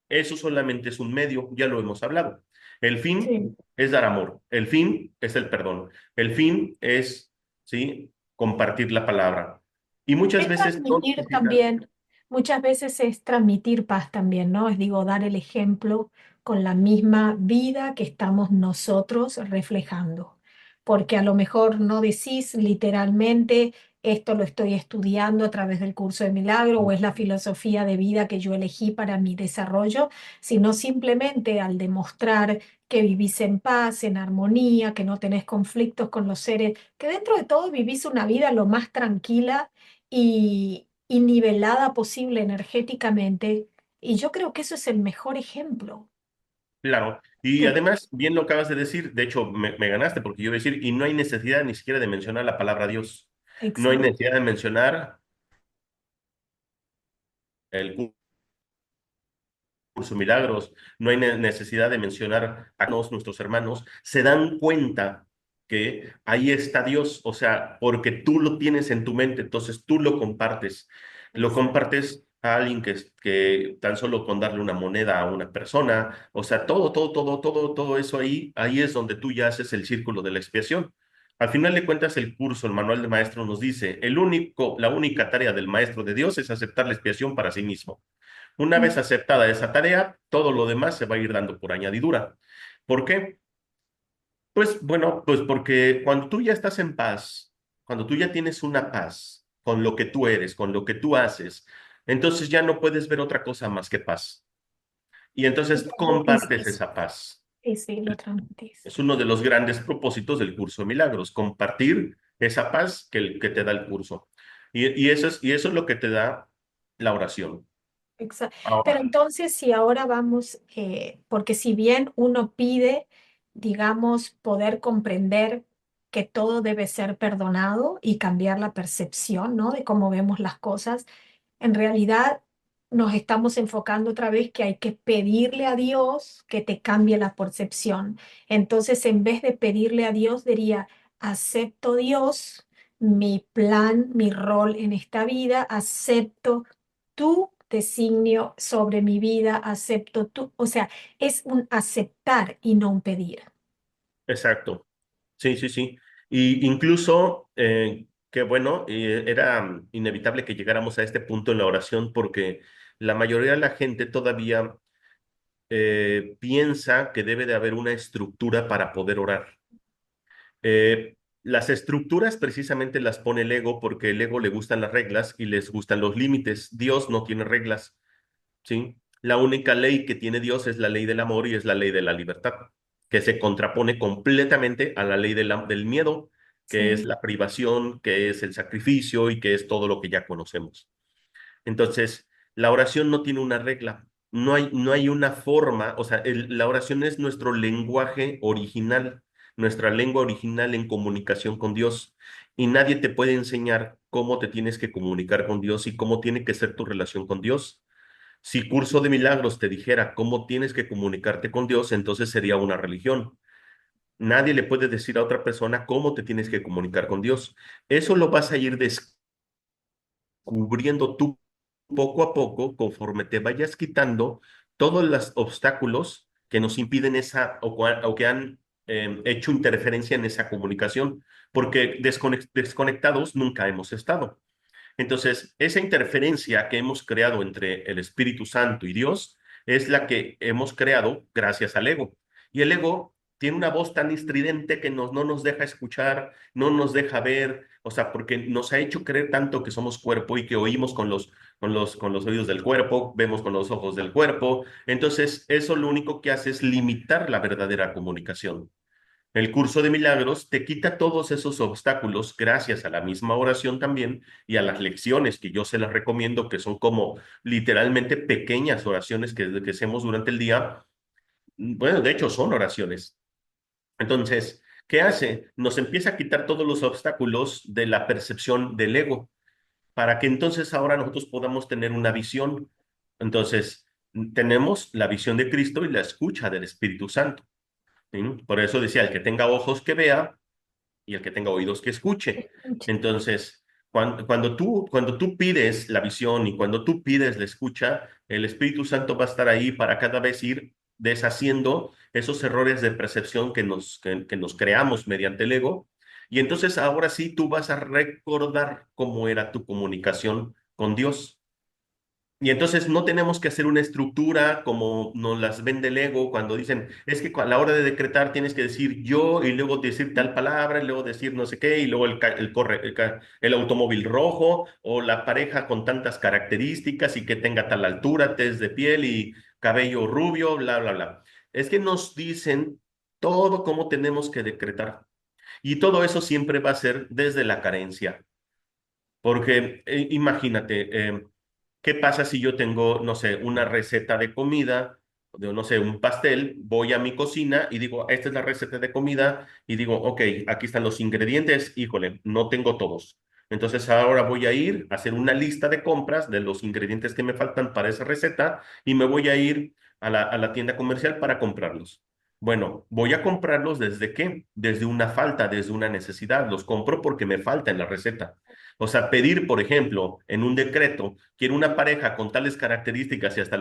Eso solamente es un medio, ya lo hemos hablado. El fin
sí.
es dar amor, el fin es el perdón, el fin es, ¿sí? Compartir la palabra. Y muchas
Es
veces no
transmitir
necesitas,
también, muchas veces es transmitir paz también, ¿no? Es digo, dar el ejemplo con la misma vida que estamos nosotros reflejando. Porque a lo mejor no decís literalmente, esto lo estoy estudiando a través del curso de milagro o es la filosofía de vida que yo elegí para mi desarrollo, sino simplemente al demostrar que vivís en paz, en armonía, que no tenés conflictos con los seres, que dentro de todo vivís una vida lo más tranquila y nivelada posible energéticamente. Y yo creo que eso es el mejor ejemplo.
claro. Y
Que,
además, bien lo acabas de decir, de hecho, me ganaste porque yo iba a decir, y no hay necesidad ni siquiera de mencionar la palabra Dios. No hay
exacto.
necesidad de mencionar el curso de milagros, no hay necesidad de mencionar a todos nuestros hermanos, se dan cuenta que ahí está Dios, o sea, porque tú lo tienes en tu mente, entonces tú lo
Exacto.
compartes a alguien que tan solo con darle una moneda a una persona, o sea, todo eso ahí es donde tú ya haces el círculo de la expiación. Al final de cuentas, el curso, el manual del maestro nos dice, la única tarea del maestro de Dios es aceptar la expiación para sí mismo. Una vez
Mm,
aceptada esa tarea, todo lo demás se va a ir dando por añadidura. ¿Por qué? Pues bueno, pues porque cuando tú ya estás en paz, cuando tú ya tienes una paz con lo que tú eres, con lo que tú haces, entonces ya no puedes ver otra cosa más que paz. Y
y
entonces
transmitís
compartes
eso.
esa paz.
Sí, sí, lo transmitís.
Es uno de los grandes propósitos del curso de milagros, compartir esa paz que te da el curso. Y eso es lo que te da la oración.
Pero
Ahora,
entonces, si ahora vamos, porque si bien uno pide, digamos, poder comprender que todo debe ser perdonado y cambiar la percepción, ¿no? De cómo vemos las cosas, en realidad nos estamos enfocando otra vez que hay que pedirle a Dios que te cambie la percepción. Entonces, en vez de pedirle a Dios, diría, acepto Dios, mi plan, mi rol en esta vida, acepto tu designio sobre mi vida, acepto tú, o sea, es un aceptar y no un pedir.
exacto. Sí, sí, sí. Y incluso, que bueno, era inevitable que llegáramos a este punto en la oración porque la mayoría de la gente todavía piensa que debe de haber una estructura para poder orar. Las estructuras precisamente las pone el ego porque el ego le gustan las reglas y les gustan los límites. Dios no tiene reglas, ¿sí? La única ley que tiene Dios es la ley del amor y es la ley de la libertad, que se contrapone completamente a la ley del miedo, que es
Sí,
la privación, que es el sacrificio y que es todo lo que ya conocemos. Entonces, la oración no tiene una regla, no hay una forma, o sea, la oración es nuestro lenguaje original, nuestra lengua original en comunicación con Dios. Y nadie te puede enseñar cómo te tienes que comunicar con Dios y cómo tiene que ser tu relación con Dios. Si Curso de Milagros te dijera cómo tienes que comunicarte con Dios, entonces sería una religión. Nadie le puede decir a otra persona cómo te tienes que comunicar con Dios. Eso lo vas a ir descubriendo tú poco a poco conforme te vayas quitando todos los obstáculos que nos impiden o que han hecho interferencia en esa comunicación, porque desconectados nunca hemos estado. Entonces, esa interferencia que hemos creado entre el Espíritu Santo y Dios es la que hemos creado gracias al ego. Y el ego tiene una voz tan estridente que no nos deja escuchar, no nos deja ver, o sea, porque nos ha hecho creer tanto que somos cuerpo y que oímos con los oídos del cuerpo, vemos con los ojos del cuerpo. Entonces, eso lo único que hace es limitar la verdadera comunicación. El curso de milagros te quita todos esos obstáculos gracias a la misma oración también y a las lecciones que yo se las recomiendo, que son como literalmente pequeñas oraciones que hacemos durante el día. Bueno, de hecho son oraciones. Entonces, ¿qué hace? Nos empieza a quitar todos los obstáculos de la percepción del ego para que entonces ahora nosotros podamos tener una visión. Entonces, tenemos la visión de Cristo y la escucha del Espíritu Santo. ¿Sí? Por eso decía, el que tenga ojos que vea y el que tenga oídos que escuche.
Escucha.
Entonces, cuando tú pides la visión y cuando tú pides la escucha, el Espíritu Santo va a estar ahí para cada vez ir deshaciendo esos errores de percepción que nos creamos mediante el ego. Y entonces ahora sí tú vas a recordar cómo era tu comunicación con Dios. Y entonces no tenemos que hacer una estructura como nos las vende el ego cuando dicen, es que a la hora de decretar tienes que decir yo y luego decir tal palabra y luego decir no sé qué y luego el automóvil rojo o la pareja con tantas características y que tenga tal altura, tez de piel y cabello rubio, bla, bla, bla. Es que nos dicen todo cómo tenemos que decretar. Y todo eso siempre va a ser desde la carencia. Porque imagínate, ¿qué pasa si yo tengo, no sé, una receta de comida, de, no sé, un pastel? Voy a mi cocina y digo, esta es la receta de comida y digo, ok, aquí están los ingredientes, híjole, no tengo todos. Entonces ahora voy a ir a hacer una lista de compras de los ingredientes que me faltan para esa receta y me voy a ir a la tienda comercial para comprarlos. Bueno, voy a comprarlos ¿desde qué? Desde una falta, desde una necesidad. Los compro porque me falta en la receta. O sea, pedir, por ejemplo, en un decreto, quiero una pareja con tales características y hasta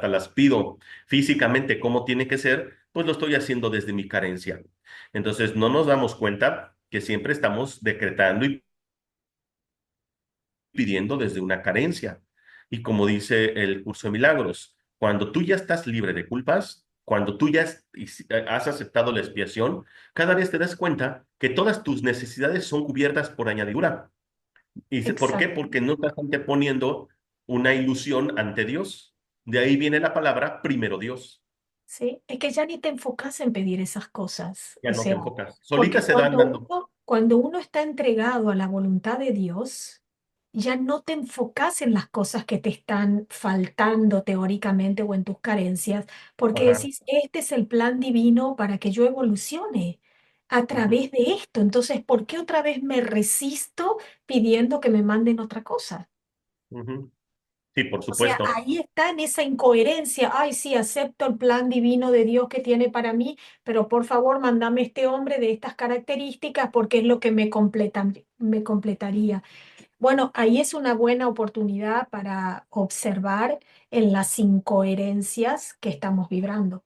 las pido físicamente cómo tiene que ser, pues lo estoy haciendo desde mi carencia. Entonces, no nos damos cuenta que siempre estamos decretando y pidiendo desde una carencia. Y como dice el curso de milagros, cuando tú ya estás libre de culpas, cuando tú ya has aceptado la expiación, cada vez te das cuenta que todas tus necesidades son cubiertas por añadidura. ¿Y por qué?
Exacto.
Porque no estás anteponiendo una ilusión ante Dios. De ahí viene la palabra primero Dios.
Sí, es que ya ni te enfocas en pedir esas cosas.
Ya
O
no te
sea,
enfocas. Solitas
porque
se dan dando.
cuando uno está entregado a la voluntad de Dios, ya no te enfocas en las cosas que te están faltando teóricamente o en tus carencias, porque
Ajá.
decís, este es el plan divino para que yo evolucione a
Ujú,
través de esto. Entonces, ¿por qué otra vez me resisto pidiendo que me manden otra cosa?
ujú. Sí, por
O sea,
supuesto.
ahí está en esa incoherencia. Ay, sí, acepto el plan divino de Dios que tiene para mí, pero por favor, mándame este hombre de estas características porque es lo que me completaría. Bueno, ahí es una buena oportunidad para observar en las incoherencias que estamos vibrando.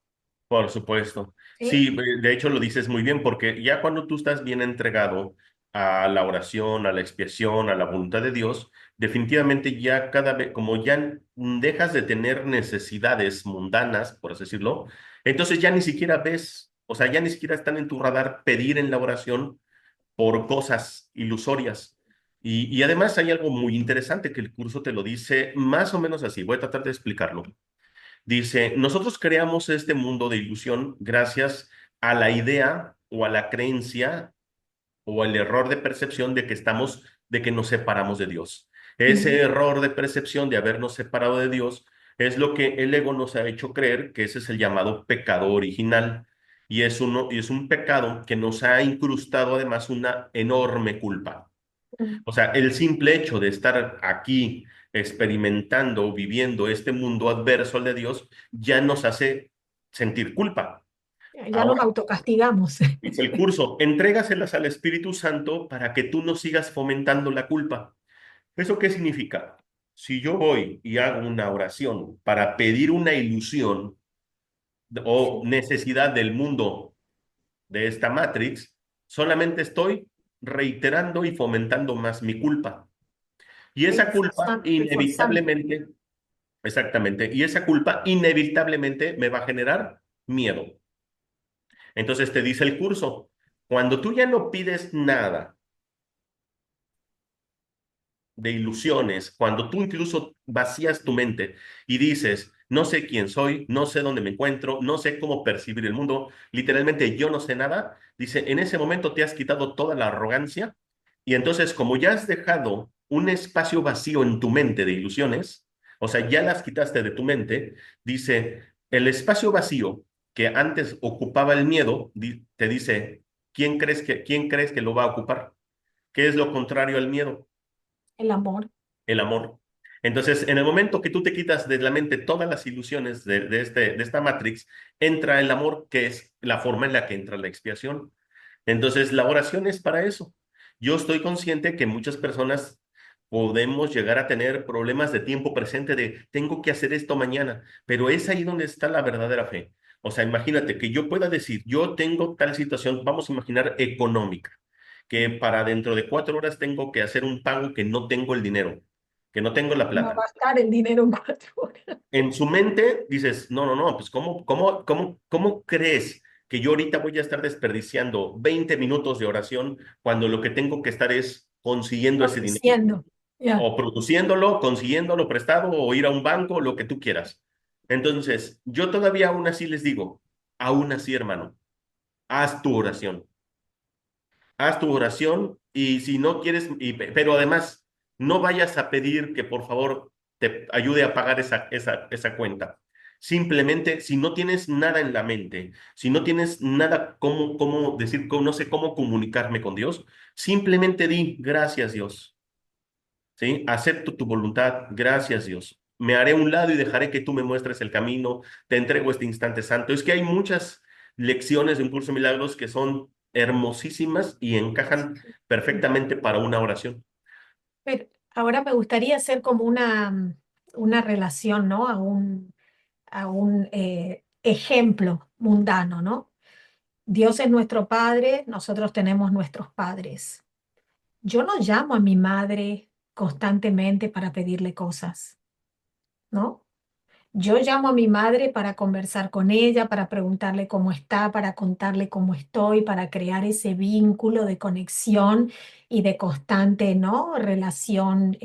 Por supuesto.
¿Sí?
Sí, de hecho lo dices muy bien, porque ya cuando tú estás bien entregado a la oración, a la expiación, a la voluntad de Dios, definitivamente ya cada vez, como ya dejas de tener necesidades mundanas, por así decirlo, entonces ya ni siquiera ves, o sea, ya ni siquiera están en tu radar pedir en la oración por cosas ilusorias. Y además hay algo muy interesante que el curso te lo dice más o menos así. Voy a tratar de explicarlo. Dice, nosotros creamos este mundo de ilusión gracias a la idea o a la creencia o al error de percepción de que nos separamos de Dios. Ese
Ujú.
error de percepción de habernos separado de Dios es lo que el ego nos ha hecho creer que ese es el llamado pecado original. Y es un pecado que nos ha incrustado además una enorme culpa. O sea, el simple hecho de estar aquí experimentando, viviendo este mundo adverso al de Dios, ya nos hace sentir culpa.
Ya nos
Ahora,
autocastigamos.
dice el curso, entrégaselas al Espíritu Santo para que tú no sigas fomentando la culpa. ¿Eso qué significa? Si yo voy y hago una oración para pedir una ilusión o
Sí,
necesidad del mundo de esta Matrix, solamente estoy reiterando y fomentando más mi culpa. Y esa culpa
reforzando.
inevitablemente, exactamente, y esa culpa inevitablemente me va a generar miedo. Entonces te dice el curso, cuando tú ya no pides nada de ilusiones, cuando tú incluso vacías tu mente y dices, no sé quién soy, no sé dónde me encuentro, no sé cómo percibir el mundo, literalmente yo no sé nada, dice, en ese momento te has quitado toda la arrogancia y entonces como ya has dejado un espacio vacío en tu mente de ilusiones, o sea, ya las quitaste de tu mente, dice, el espacio vacío que antes ocupaba el miedo, te dice, quién crees que lo va a ocupar? ¿Qué es lo contrario al miedo?
El amor.
El amor. Entonces, en el momento que tú te quitas de la mente todas las ilusiones de esta Matrix, entra el amor, que es la forma en la que entra la expiación. Entonces, la oración es para eso. Yo estoy consciente que muchas personas podemos llegar a tener problemas de tiempo presente de tengo que hacer esto mañana, pero es ahí donde está la verdadera fe. O sea, imagínate que yo pueda decir, yo tengo tal situación, vamos a imaginar económica, que para dentro de 4 horas tengo que hacer un pago que no tengo el dinero, que no tengo la
No va a
plata.
gastar el dinero en 4 horas.
En su mente dices, no, no, no, pues ¿cómo crees que yo ahorita voy a estar desperdiciando 20 minutos de oración cuando lo que tengo que estar es consiguiendo ese dinero?
Produciendo. Ya.
O produciéndolo, consiguiéndolo prestado, o ir a un banco, lo que tú quieras. Entonces, yo todavía aún así les digo, aún así, hermano, haz tu oración. Haz tu oración y si no quieres, pero además, no vayas a pedir que por favor te ayude a pagar esa cuenta. Simplemente, si no tienes nada en la mente, si no tienes nada cómo decir, no sé cómo comunicarme con Dios, simplemente di gracias Dios. ¿Sí? Acepto tu voluntad, gracias Dios. Me haré a un lado y dejaré que tú me muestres el camino, te entrego este instante santo. Es que hay muchas lecciones de un curso de milagros que son hermosísimas y encajan perfectamente para una oración.
Pero ahora me gustaría hacer como una relación, ¿no? A un ejemplo mundano, ¿no? Dios es nuestro padre, nosotros tenemos nuestros padres. Yo no llamo a mi madre constantemente para pedirle cosas, ¿no? Yo llamo a mi madre para conversar con ella, para preguntarle cómo está, para contarle cómo estoy, para crear ese vínculo de conexión y de constante, ¿no? Relación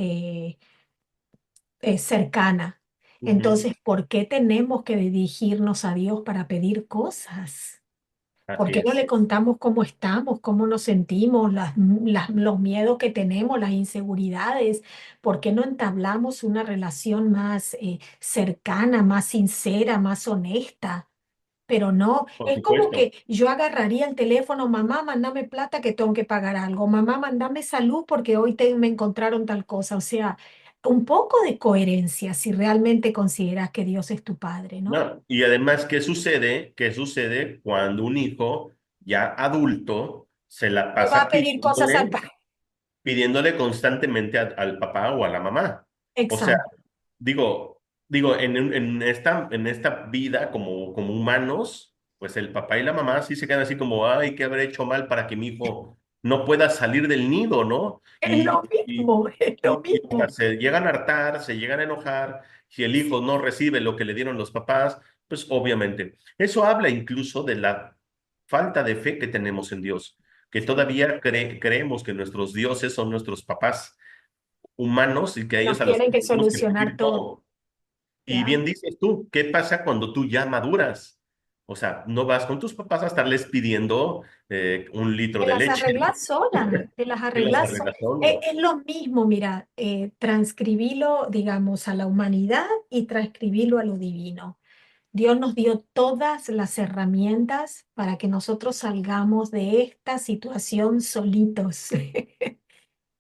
cercana.
Ujú.
Entonces, ¿por qué tenemos que dirigirnos a Dios para pedir cosas? ¿Por
Así
qué no le
es.
contamos cómo estamos, cómo nos sentimos, los miedos que tenemos, las inseguridades? ¿Por qué no entablamos una relación más cercana, más sincera, más honesta? Pero no,
Por
es como
supuesto.
que yo agarraría el teléfono, mamá, mándame plata que tengo que pagar algo, mamá, mándame salud porque hoy me encontraron tal cosa. O sea, un poco de coherencia si realmente consideras que Dios es tu padre, ¿no?
No, y además, ¿qué sucede? ¿Qué sucede cuando un hijo ya adulto se la
Te va a
pasa
pedir cosas al padre.
pidiéndole constantemente al papá o a la mamá? O sea,
Exacto.
Digo, digo, en esta vida como humanos, pues el papá y la mamá sí se quedan así como, ay, ¿qué habré hecho mal para que mi hijo no pueda salir del nido, ¿no?
Es lo mismo, es lo
Y hasta
mismo.
se llegan a hartar, se llegan a enojar, si el hijo no recibe lo que le dieron los papás, pues obviamente. Eso habla incluso de la falta de fe que tenemos en Dios, que
Sí.
todavía creemos que nuestros dioses son nuestros papás humanos y que a
Nos
ellos a los
tienen
que
que
tenemos que
solucionar
pedir
todo.
todo. Y
Ya.
bien dices tú, ¿qué pasa cuando tú ya maduras? O sea, no vas con tus papás a estarles pidiendo 1 litro
Te
de
las
leche,
arreglas sola, te las
que las
arreglas sola.
arreglas solo.
Es, lo mismo, mira, transcribirlo, digamos, a la humanidad y transcribirlo a lo divino. Dios nos dio todas las herramientas para que nosotros salgamos de esta situación solitos.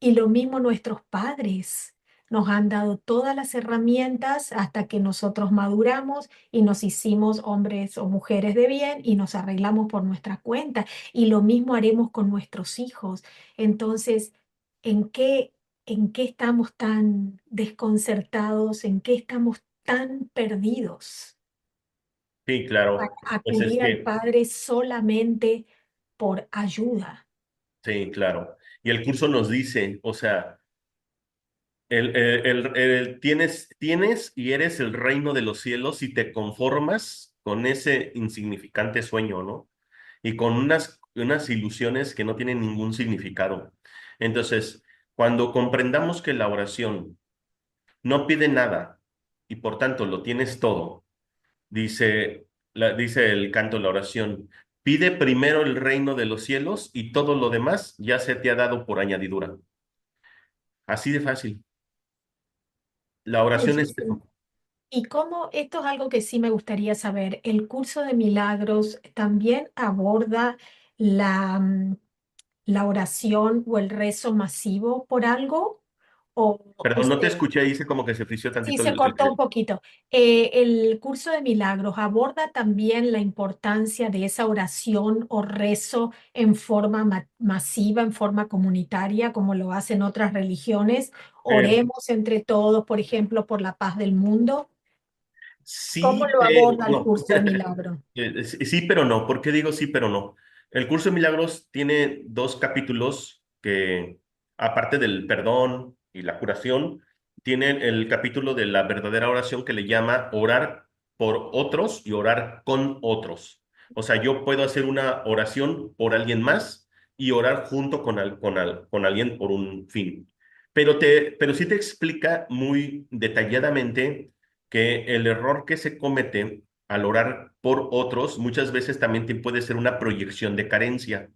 Y lo mismo nuestros padres nos han dado todas las herramientas hasta que nosotros maduramos y nos hicimos hombres o mujeres de bien y nos arreglamos por nuestra cuenta. Y lo mismo haremos con nuestros hijos. Entonces, ¿en qué, en qué estamos tan desconcertados? ¿En qué estamos tan perdidos
Sí,
para
claro. Pues es
acudir al
que,
Padre solamente por ayuda?
sí, claro. Y el curso nos dice, o sea, tienes y eres el reino de los cielos y te conformas con ese insignificante sueño, ¿no? Y con unas ilusiones que no tienen ningún significado. Entonces, Cuando comprendamos que la oración no pide nada y por tanto lo tienes todo, dice el canto de la oración, pide primero el reino de los cielos y todo lo demás ya se te ha dado por añadidura. Así de fácil. La oración
Oye,
es
sí. Y cómo, esto es algo que sí me gustaría saber, ¿el curso de milagros también aborda la, la oración o el rezo masivo por algo? O
Perdón, no te escuché, dice como que se frició
sí,
tantito
se
el...
cortó un poquito. El curso de milagros aborda también la importancia de esa oración o rezo en forma masiva, en forma comunitaria, como lo hacen otras religiones.
eh,
Oremos entre todos, por ejemplo, por la paz del mundo. ¿Cómo
sí,
lo
pero
aborda el
no.
curso de milagros?
Sí, pero no. ¿Por qué digo sí, pero no? El curso de milagros tiene dos capítulos que, aparte del perdón y la curación, tienen el capítulo de la verdadera oración que le llama orar por otros y orar con otros. O sea, yo puedo hacer una oración por alguien más y orar junto con alguien por un fin. Pero sí te explica muy detalladamente que el error que se comete al orar por otros muchas veces también te puede ser una proyección de carencia.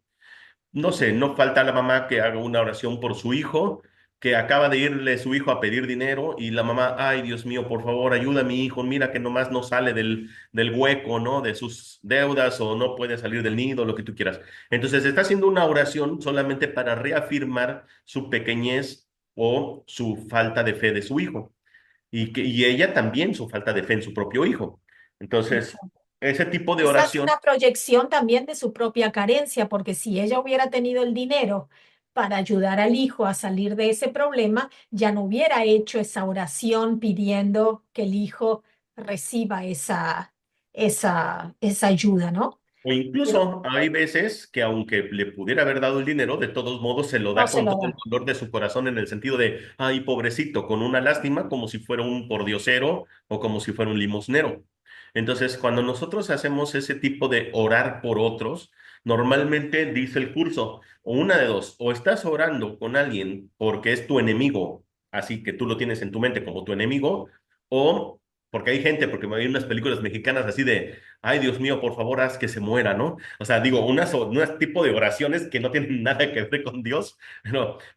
No sé, no falta la mamá que haga una oración por su hijo, que acaba de irle su hijo a pedir dinero y la mamá, ay Dios mío, por favor, ayuda a mi hijo, mira que nomás no sale del hueco, ¿no? De sus deudas o no puede salir del nido, lo que tú quieras. Entonces está haciendo una oración solamente para reafirmar su pequeñez o su falta de fe de su hijo y ella también su falta de fe en su propio hijo. Entonces, ese tipo de
Esa es
oración,
una proyección también de su propia carencia, porque si ella hubiera tenido el dinero para ayudar al hijo a salir de ese problema, ya no hubiera hecho esa oración pidiendo que el hijo reciba esa ayuda, ¿no?
o
Pero
incluso hay veces que aunque le pudiera haber dado el dinero, de todos modos se lo
no
da
se
con
lo
todo el
da.
dolor de su corazón en el sentido de, ay, pobrecito, con una lástima, como si fuera un pordiosero o como si fuera un limosnero. Entonces, cuando nosotros hacemos ese tipo de orar por otros, normalmente dice el curso, o una de dos, o estás orando con alguien porque es tu enemigo, así que tú lo tienes en tu mente como tu enemigo, o porque hay gente, porque me hay unas películas mexicanas así de, ay, Dios mío, por favor, haz que se muera, ¿no? O sea, digo, unas tipo de oraciones que no tienen nada que ver con Dios,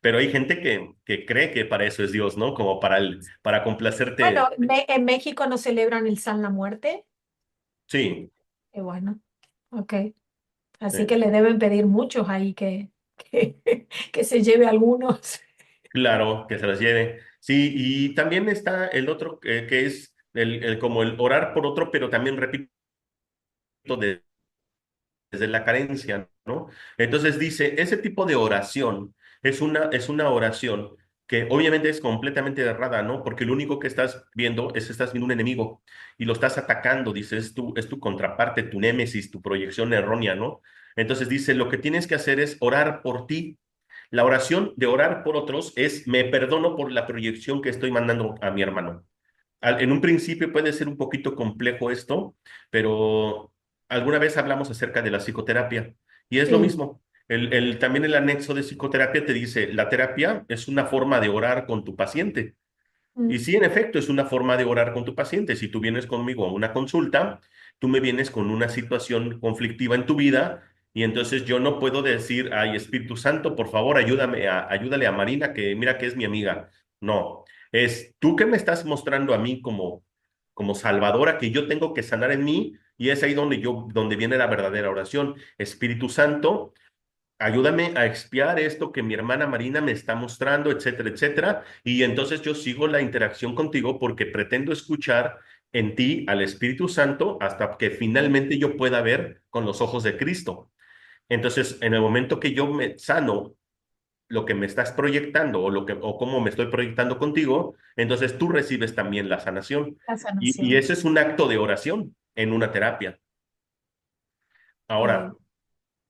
pero hay gente que cree que para eso es Dios, ¿no? Como para
Bueno,
complacerte.
en México no celebran el San la Muerte.
Sí,
Y bueno, ok. Así
eh,
que le deben pedir muchos ahí que, que se lleve algunos.
claro, que se las lleve. Sí, y también está el otro que es como el orar por otro, pero también repito, desde la carencia, ¿no? Entonces dice, ese tipo de oración es una oración que obviamente es completamente errada, ¿no? Porque lo único que estás viendo un enemigo y lo estás atacando, dice, es tu contraparte, tu némesis, tu proyección errónea, ¿no? Entonces dice, lo que tienes que hacer es orar por ti. La oración de orar por otros es, me perdono por la proyección que estoy mandando a mi hermano. En un principio puede ser un poquito complejo esto, pero alguna vez hablamos acerca de la psicoterapia y es lo
Sí.
mismo. También el anexo de psicoterapia te dice, la terapia es una forma de orar con tu paciente. Y
Mm.
sí, en efecto, es una forma de orar con tu paciente. Si tú vienes conmigo a una consulta, tú me vienes con una situación conflictiva en tu vida y entonces yo no puedo decir, ay, Espíritu Santo, por favor, ayúdale a Marina, que mira que es mi amiga. No, es tú que me estás mostrando a mí como salvadora que yo tengo que sanar en mí y es ahí donde viene la verdadera oración. Espíritu Santo, ayúdame a expiar esto que mi hermana Marina me está mostrando, etcétera, etcétera. Y entonces yo sigo la interacción contigo porque pretendo escuchar en ti al Espíritu Santo hasta que finalmente yo pueda ver con los ojos de Cristo. Entonces, en el momento que yo me sano lo que me estás proyectando o cómo me estoy proyectando contigo, entonces tú recibes también la sanación.
La
Y
sanación.
ese es un acto de oración en una terapia.
Ok.
Ahora,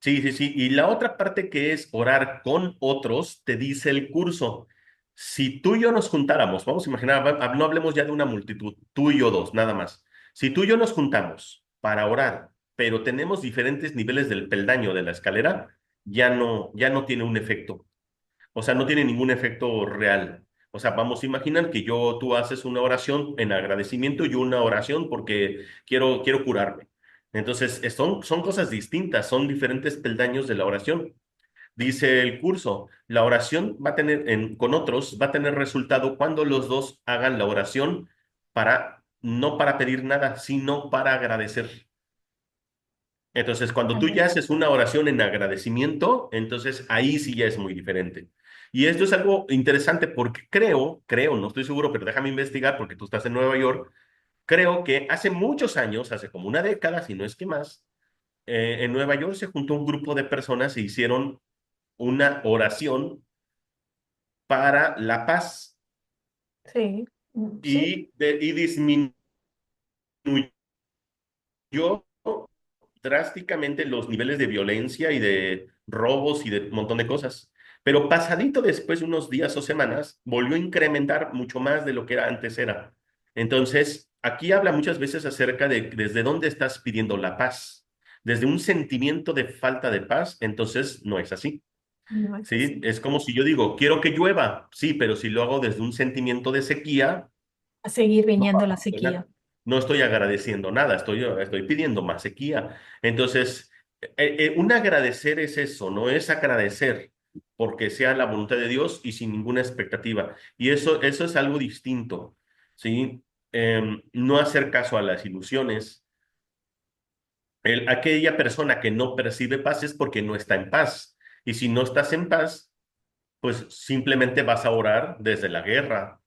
sí, sí, sí. Y la otra parte que es orar con otros, te dice el curso. Si tú y yo nos juntáramos, vamos a imaginar, no hablemos ya de una multitud, tú y yo dos, nada más. Si tú y yo nos juntamos para orar, pero tenemos diferentes niveles del peldaño de la escalera, ya no tiene un efecto. O sea, no tiene ningún efecto real. O sea, vamos a imaginar que tú haces una oración en agradecimiento y una oración porque quiero curarme. Entonces, son cosas distintas, son diferentes peldaños de la oración. Dice el curso, la oración va a tener, con otros, va a tener resultado cuando los dos hagan la oración no para pedir nada, sino para agradecer. Entonces, cuando tú ya haces una oración en agradecimiento, entonces ahí sí ya es muy diferente. Y esto es algo interesante porque no estoy seguro, pero déjame investigar porque tú estás en Nueva York. Creo que hace muchos años, hace como una década, si no es que más, en Nueva York se juntó un grupo de personas e hicieron una oración para la paz
Sí, sí,
y disminuyó drásticamente los niveles de violencia y de robos y de un montón de cosas. Pero pasadito después, unos días o semanas, volvió a incrementar mucho más de lo que antes era. Entonces, aquí habla muchas veces acerca de desde dónde estás pidiendo la paz. Desde un sentimiento de falta de paz, entonces no es así.
no es
¿Sí?
así.
Es como si yo digo, quiero que llueva, sí, pero si lo hago desde un sentimiento de sequía,
A seguir
no va
viniendo
a
la
funcionar.
sequía.
No estoy agradeciendo nada, estoy pidiendo más sequía. Entonces, un agradecer es eso, no es agradecer porque sea la voluntad de Dios y sin ninguna expectativa. Y eso es algo distinto, ¿sí? No hacer caso a las ilusiones. Aquella persona que no percibe paz es porque no está en paz. Y si no estás en paz, pues simplemente vas a orar desde la guerra.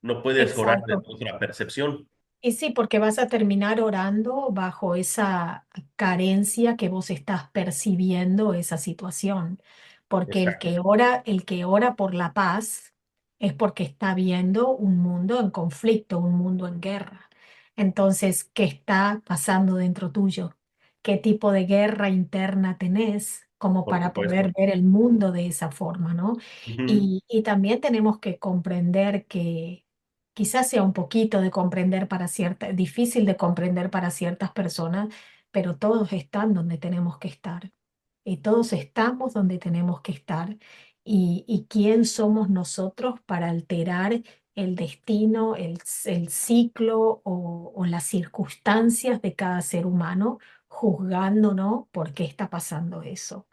No puedes orar desde
Exacto.
otra percepción.
Y sí, porque vas a terminar orando bajo esa carencia que vos estás percibiendo esa situación. Porque
Exacto.
el que ora por la paz es porque está viendo un mundo en conflicto, un mundo en guerra. Entonces, ¿qué está pasando dentro tuyo? ¿Qué tipo de guerra interna tenés como
Por
para poder
supuesto.
ver el mundo de esa forma, ¿no?
Ujú.
Y también tenemos que comprender que quizás sea un poquito de comprender difícil de comprender para ciertas personas, pero todos están donde tenemos que estar. Y todos estamos donde tenemos que estar. Y quién somos nosotros para alterar el destino, el ciclo o las circunstancias de cada ser humano, juzgándonos por qué está pasando eso.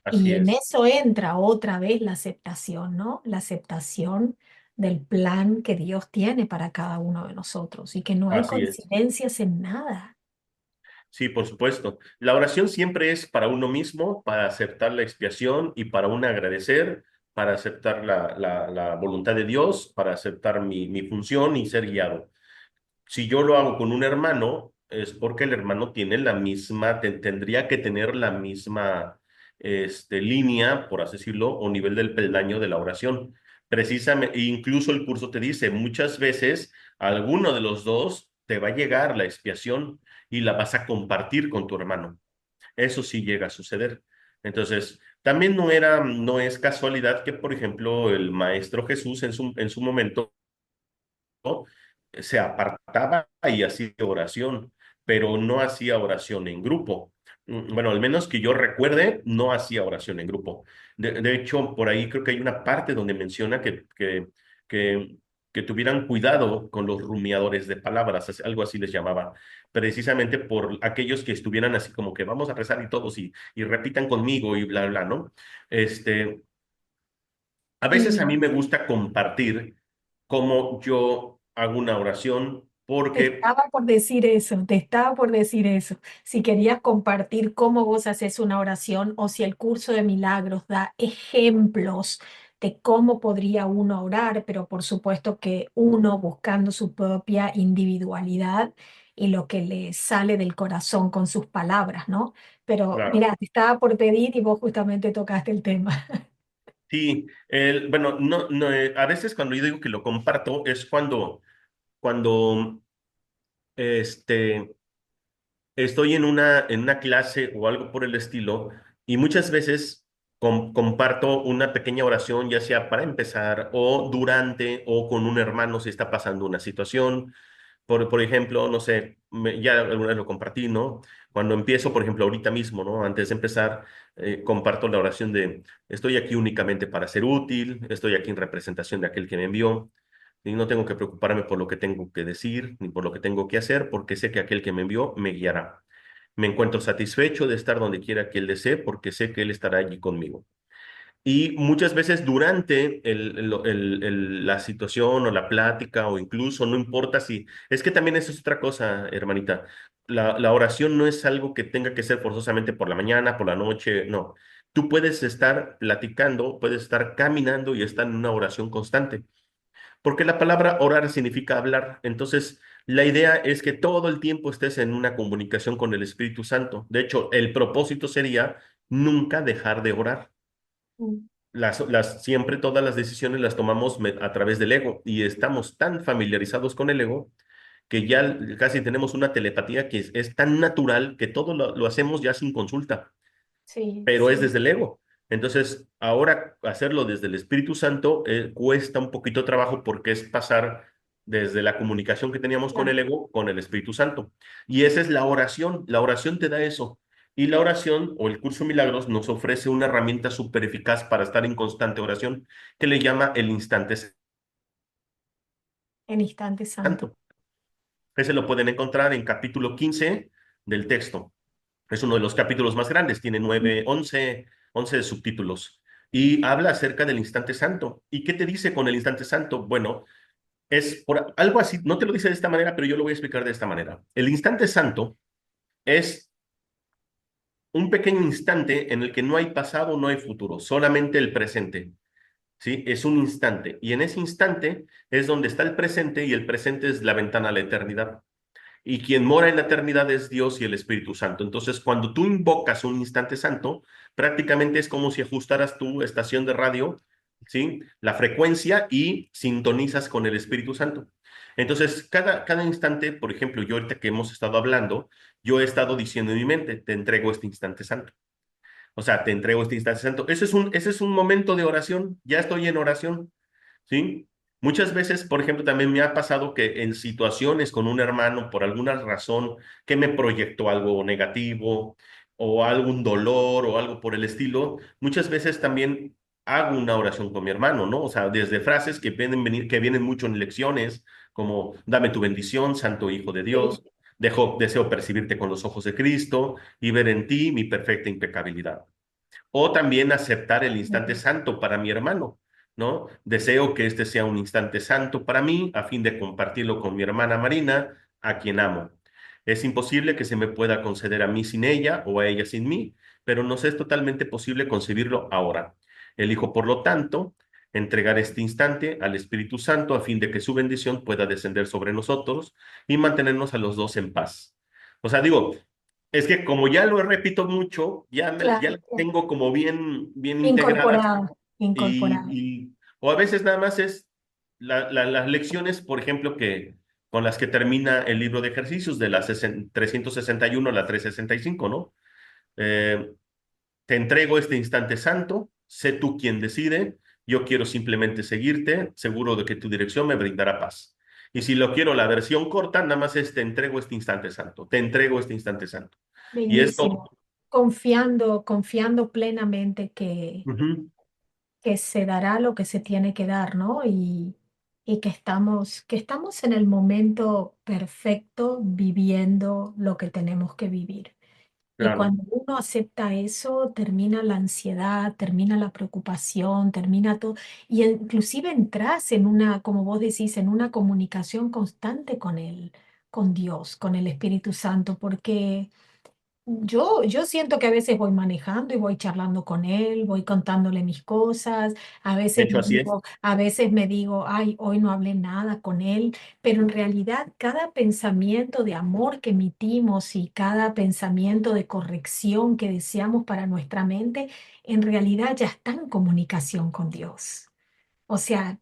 Así
Y en
es,
eso entra otra vez la aceptación, ¿no? La aceptación del plan que Dios tiene para cada uno de nosotros y que no hay
así es.
coincidencias en nada.
Sí, por supuesto. La oración siempre es para uno mismo, para aceptar la expiación y para uno agradecer, para aceptar la voluntad de Dios, para aceptar mi función y ser guiado. Si yo lo hago con un hermano, es porque el hermano tiene tendría que tener la misma línea, por así decirlo, o nivel del peldaño de la oración. Precisamente, incluso el curso te dice, muchas veces alguno de los dos te va a llegar la expiación y la vas a compartir con tu hermano. Eso sí llega a suceder. Entonces, también no es casualidad que, por ejemplo, el Maestro Jesús en su momento se apartaba y hacía oración, pero no hacía oración en grupo. Bueno, al menos que yo recuerde, no hacía oración en grupo. De hecho, por ahí creo que hay una parte donde menciona que, que tuvieran cuidado con los rumiadores de palabras, algo así les llamaba, precisamente por aquellos que estuvieran así como que vamos a rezar y todos y repitan conmigo y bla, bla, ¿no? Este, a veces a
Y
mí me gusta compartir cómo yo hago una oración
te
porque,
estaba por decir eso, te estaba por decir eso. Si querías compartir cómo vos haces una oración o si el curso de milagros da ejemplos de cómo podría uno orar, pero por supuesto que uno buscando su propia individualidad y lo que le sale del corazón con sus palabras, ¿no? Pero
claro,
mira, te estaba por pedir y vos justamente tocaste el tema.
sí, bueno, no, a veces cuando yo digo que lo comparto es cuando este, estoy en una clase o algo por el estilo y muchas veces comparto una pequeña oración, ya sea para empezar o durante o con un hermano si está pasando una situación. Por ejemplo, no sé. ya alguna vez lo compartí, ¿no? Cuando empiezo, por ejemplo, ahorita mismo, ¿no? Antes de empezar, comparto la oración de, estoy aquí únicamente para ser útil, estoy aquí en representación de aquel que me envió, y no tengo que preocuparme por lo que tengo que decir, ni por lo que tengo que hacer, porque sé que aquel que me envió me guiará. Me encuentro satisfecho de estar donde quiera que Él desee, porque sé que Él estará allí conmigo. Y muchas veces durante la situación o la plática o incluso no importa si, es que también eso es otra cosa, hermanita. La oración no es algo que tenga que ser forzosamente por la mañana, por la noche, no. Tú puedes estar platicando, puedes estar caminando y estar en una oración constante, porque la palabra orar significa hablar. Entonces, la idea es que todo el tiempo estés en una comunicación con el Espíritu Santo. De hecho, el propósito sería nunca dejar de orar.
Mm.
Siempre todas las decisiones las tomamos a través del ego y estamos tan familiarizados con el ego que ya casi tenemos una telepatía que es tan natural que todo lo hacemos ya sin consulta,
Sí,
pero es
sí,
desde el ego. Entonces, ahora hacerlo desde el Espíritu Santo cuesta un poquito de trabajo porque es pasar desde la comunicación que teníamos con
claro.
el ego con el Espíritu Santo. Y esa es la oración. La oración te da eso. Y la oración o el curso de milagros nos ofrece una herramienta súper eficaz para estar en constante oración que le llama el instante
En instante santo.
santo. Ese lo pueden encontrar en capítulo 15 del texto. Es uno de los capítulos más grandes, tiene 9, 11 subtítulos y habla acerca del instante santo. ¿Y qué te dice con el instante santo? Bueno, es por algo así, no te lo dice de esta manera, pero yo lo voy a explicar de esta manera. El instante santo es un pequeño instante en el que no hay pasado, no hay futuro, solamente el presente. ¿Sí? Es un instante. Y en ese instante es donde está el presente y el presente es la ventana a la eternidad. Y quien mora en la eternidad es Dios y el Espíritu Santo. Entonces, cuando tú invocas un instante santo, prácticamente es como si ajustaras tu estación de radio, ¿sí? La frecuencia y sintonizas con el Espíritu Santo. Entonces, cada instante, por ejemplo, yo ahorita que hemos estado hablando, yo he estado diciendo en mi mente, te entrego este instante santo. O sea, te entrego este instante santo. Ese es un momento de oración. Ya estoy en oración. ¿Sí? Muchas veces, por ejemplo, también me ha pasado que en situaciones con un hermano, por alguna razón que me proyectó algo negativo o algún dolor o algo por el estilo, muchas veces también hago una oración con mi hermano, ¿no? O sea, desde frases que vienen mucho en lecciones, como dame tu bendición, Santo Hijo de
Sí.
Dios, deseo percibirte con los ojos de Cristo y ver en ti mi perfecta impecabilidad. O también aceptar el instante santo para mi hermano, ¿no? Deseo que este sea un instante santo para mí a fin de compartirlo con mi hermana Marina, a quien amo. Es imposible que se me pueda conceder a mí sin ella o a ella sin mí, pero nos es totalmente posible concebirlo ahora. Elijo, por lo tanto, entregar este instante al Espíritu Santo a fin de que su bendición pueda descender sobre nosotros y mantenernos a los dos en paz. O sea, digo, es que como ya lo repito mucho, ya
Claro,
la
claro.
tengo como bien integrada
Incorporado, incorporado.
o a veces nada más es las lecciones, por ejemplo, con las que termina el libro de ejercicios de la 361 a la 365, ¿no? Eh, Te entrego este instante santo, sé tú quien decide, yo quiero simplemente seguirte, seguro de que tu dirección me brindará paz. Y si lo quiero la versión corta, nada más es te entrego este instante santo, te entrego este instante santo. Y esto,
Bellísimo. Confiando, confiando plenamente
ujú,
que se dará lo que se tiene que dar, ¿no? Y que estamos en el momento perfecto viviendo lo que tenemos que vivir. Y
claro,
cuando uno acepta eso, termina la ansiedad, termina la preocupación, termina todo. Y inclusive entras en una, como vos decís, en una comunicación constante con él, con Dios, con el Espíritu Santo, porque yo siento que a veces voy manejando y voy charlando con él, voy contándole mis cosas,
de hecho así es.
a veces me digo, ay, hoy no hablé nada con él, pero en realidad cada pensamiento de amor que emitimos y cada pensamiento de corrección que deseamos para nuestra mente, en realidad ya está en comunicación con Dios. O sea,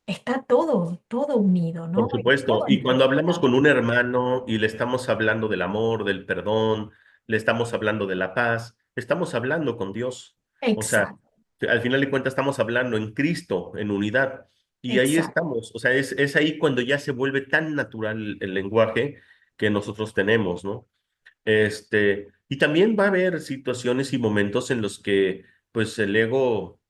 está todo, todo unido,
Por
¿no? Y
supuesto,
todo
y cuando hablamos
entrelazado.
con un hermano y le estamos hablando del amor, del perdón, le estamos hablando de la paz, estamos hablando con Dios. O sea,
Exacto,
al final de cuentas estamos hablando en Cristo, en unidad. Y ahí
exacto.
estamos. O sea, es ahí cuando ya se vuelve tan natural el lenguaje que nosotros tenemos, ¿no? Y también va a haber situaciones y momentos en los que, pues, el ego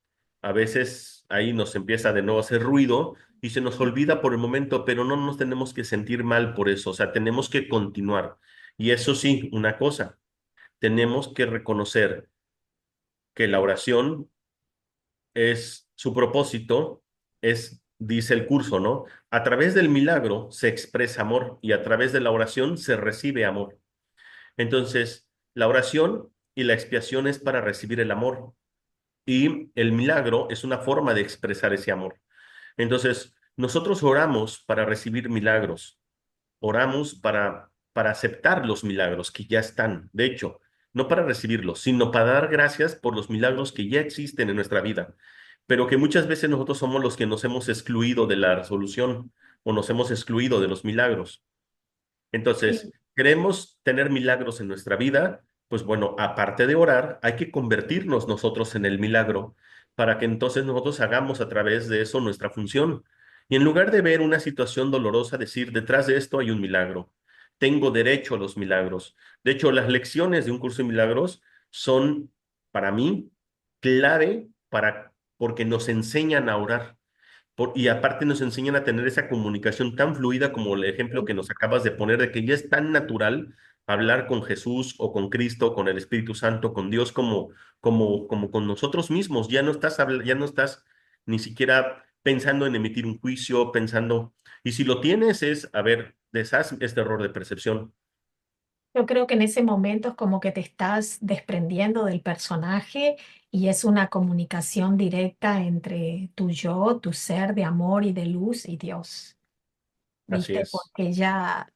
a veces ahí nos empieza de nuevo a hacer ruido y se nos olvida por el momento, pero no nos tenemos que sentir mal por eso, o sea, tenemos que continuar. Y eso sí, una cosa, tenemos que reconocer que la oración es, su propósito es, dice el curso, ¿no? A través del milagro se expresa amor y a través de la oración se recibe amor. Entonces, la oración y la expiación es para recibir el amor y el milagro es una forma de expresar ese amor. Entonces, nosotros oramos para recibir milagros, oramos para aceptar los milagros que ya están, de hecho, no para recibirlos, sino para dar gracias por los milagros que ya existen en nuestra vida, pero que muchas veces nosotros somos los que nos hemos excluido de la resolución o nos hemos excluido de los milagros. Entonces,
Sí.
queremos tener milagros en nuestra vida, pues bueno, aparte de orar, hay que convertirnos nosotros en el milagro para que entonces nosotros hagamos a través de eso nuestra función. Y en lugar de ver una situación dolorosa, decir, detrás de esto hay un milagro. Tengo derecho a los milagros. De hecho, las lecciones de un curso de milagros son, para mí, clave porque nos enseñan a orar. Y aparte nos enseñan a tener esa comunicación tan fluida como el ejemplo que nos acabas de poner, de que ya es tan natural hablar con Jesús o con Cristo, con el Espíritu Santo, con Dios, como con nosotros mismos. Ya no estás ni siquiera pensando en emitir un juicio, pensando, y si lo tienes es, a ver, deshaz este error de percepción.
Yo creo que en ese momento es como que te estás desprendiendo del personaje y es una comunicación directa entre tu yo, tu ser de amor y de luz y Dios,
Así
¿viste?
es,
Porque ya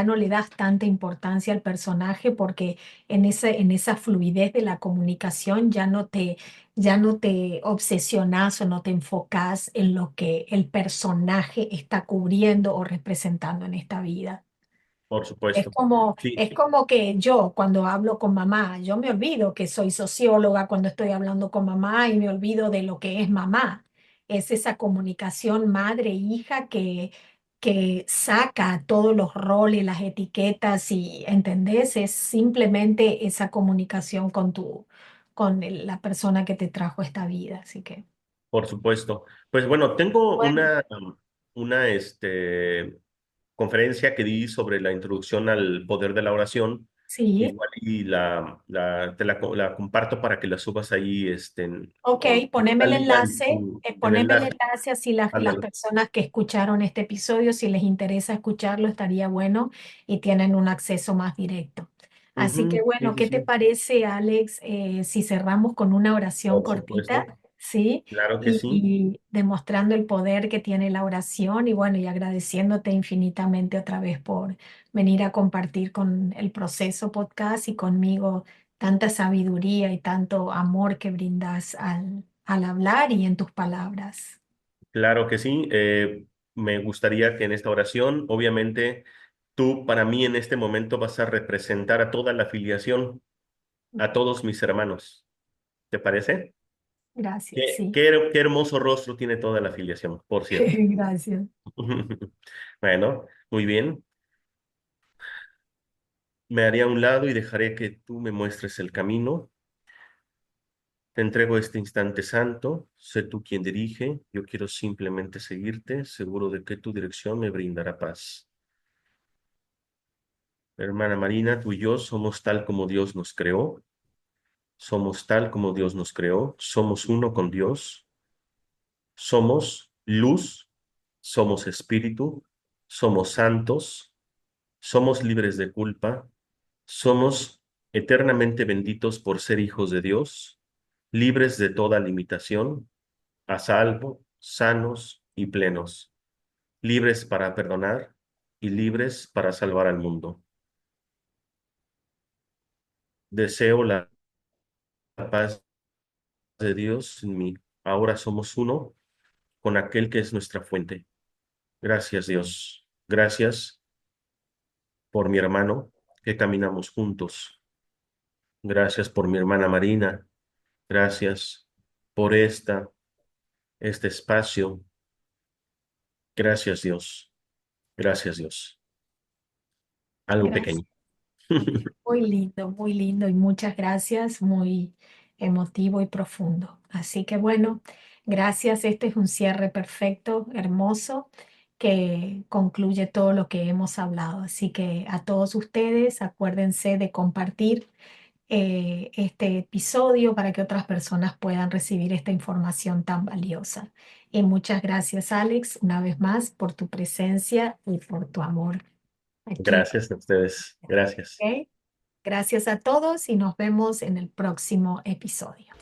no le das tanta importancia al personaje porque en esa fluidez de la comunicación ya no te obsesionas o no te enfocas en lo que el personaje está cubriendo o representando en esta vida.
por supuesto. Sí,
Es como que yo cuando hablo con mamá, yo me olvido que soy socióloga cuando estoy hablando con mamá y me olvido de lo que es mamá. Es esa comunicación madre-hija que saca todos los roles, las etiquetas y, ¿entendés? Es simplemente esa comunicación con la persona que te trajo esta vida. Así que,
por supuesto. Pues bueno, tengo
bueno,
una conferencia que di sobre la introducción al poder de la oración.
sí.
Igual y la comparto para que la subas ahí,
Ok,
o
poneme el
salga
enlace,
el
poneme el
enlace.
enlace así las
Ándale.
personas que escucharon este episodio, si les interesa escucharlo, estaría bueno y tienen un acceso más directo. Así que
Ujú, sí,
bueno,
sí,
¿qué te
sí,
parece, Alex, si cerramos con una oración
por
cortita,
supuesto.
sí?
Claro que sí.
Y demostrando el poder que tiene la oración y bueno, y agradeciéndote infinitamente otra vez por venir a compartir con el Proceso Podcast y conmigo tanta sabiduría y tanto amor que brindas al hablar y en tus palabras.
Claro que sí. Me gustaría que en esta oración, obviamente, tú para mí en este momento vas a representar a toda la filiación, a todos mis hermanos. ¿Te parece?
Gracias,
Qué,
sí.
qué hermoso rostro tiene toda la filiación, por cierto.
Gracias.
Bueno, muy bien. Me haré a un lado y dejaré que tú me muestres el camino. Te entrego este instante santo. Sé tú quien dirige. Yo quiero simplemente seguirte, seguro de que tu dirección me brindará paz. Hermana Marina, tú y yo somos tal como Dios nos creó. Somos tal como Dios nos creó. Somos uno con Dios. Somos luz. Somos espíritu. Somos santos. Somos libres de culpa. Somos eternamente benditos por ser hijos de Dios, libres de toda limitación, a salvo, sanos y plenos, libres para perdonar y libres para salvar al mundo. Deseo la paz de Dios en mí. Ahora somos uno con aquel que es nuestra fuente. Gracias, Dios. Gracias por mi hermano que caminamos juntos. Gracias por mi hermana Marina. Gracias por este espacio. Gracias, Dios. Gracias, Dios. algo
Gracias.
pequeño.
Muy lindo y muchas gracias, muy emotivo y profundo. Así que bueno, gracias. Este es un cierre perfecto, hermoso, que concluye todo lo que hemos hablado. Así que a todos ustedes, acuérdense de compartir este episodio para que otras personas puedan recibir esta información tan valiosa. Y muchas gracias, Alex, una vez más por tu presencia y por tu amor aquí.
Gracias a ustedes. Gracias.
¿Ok? Gracias a todos y nos vemos en el próximo episodio.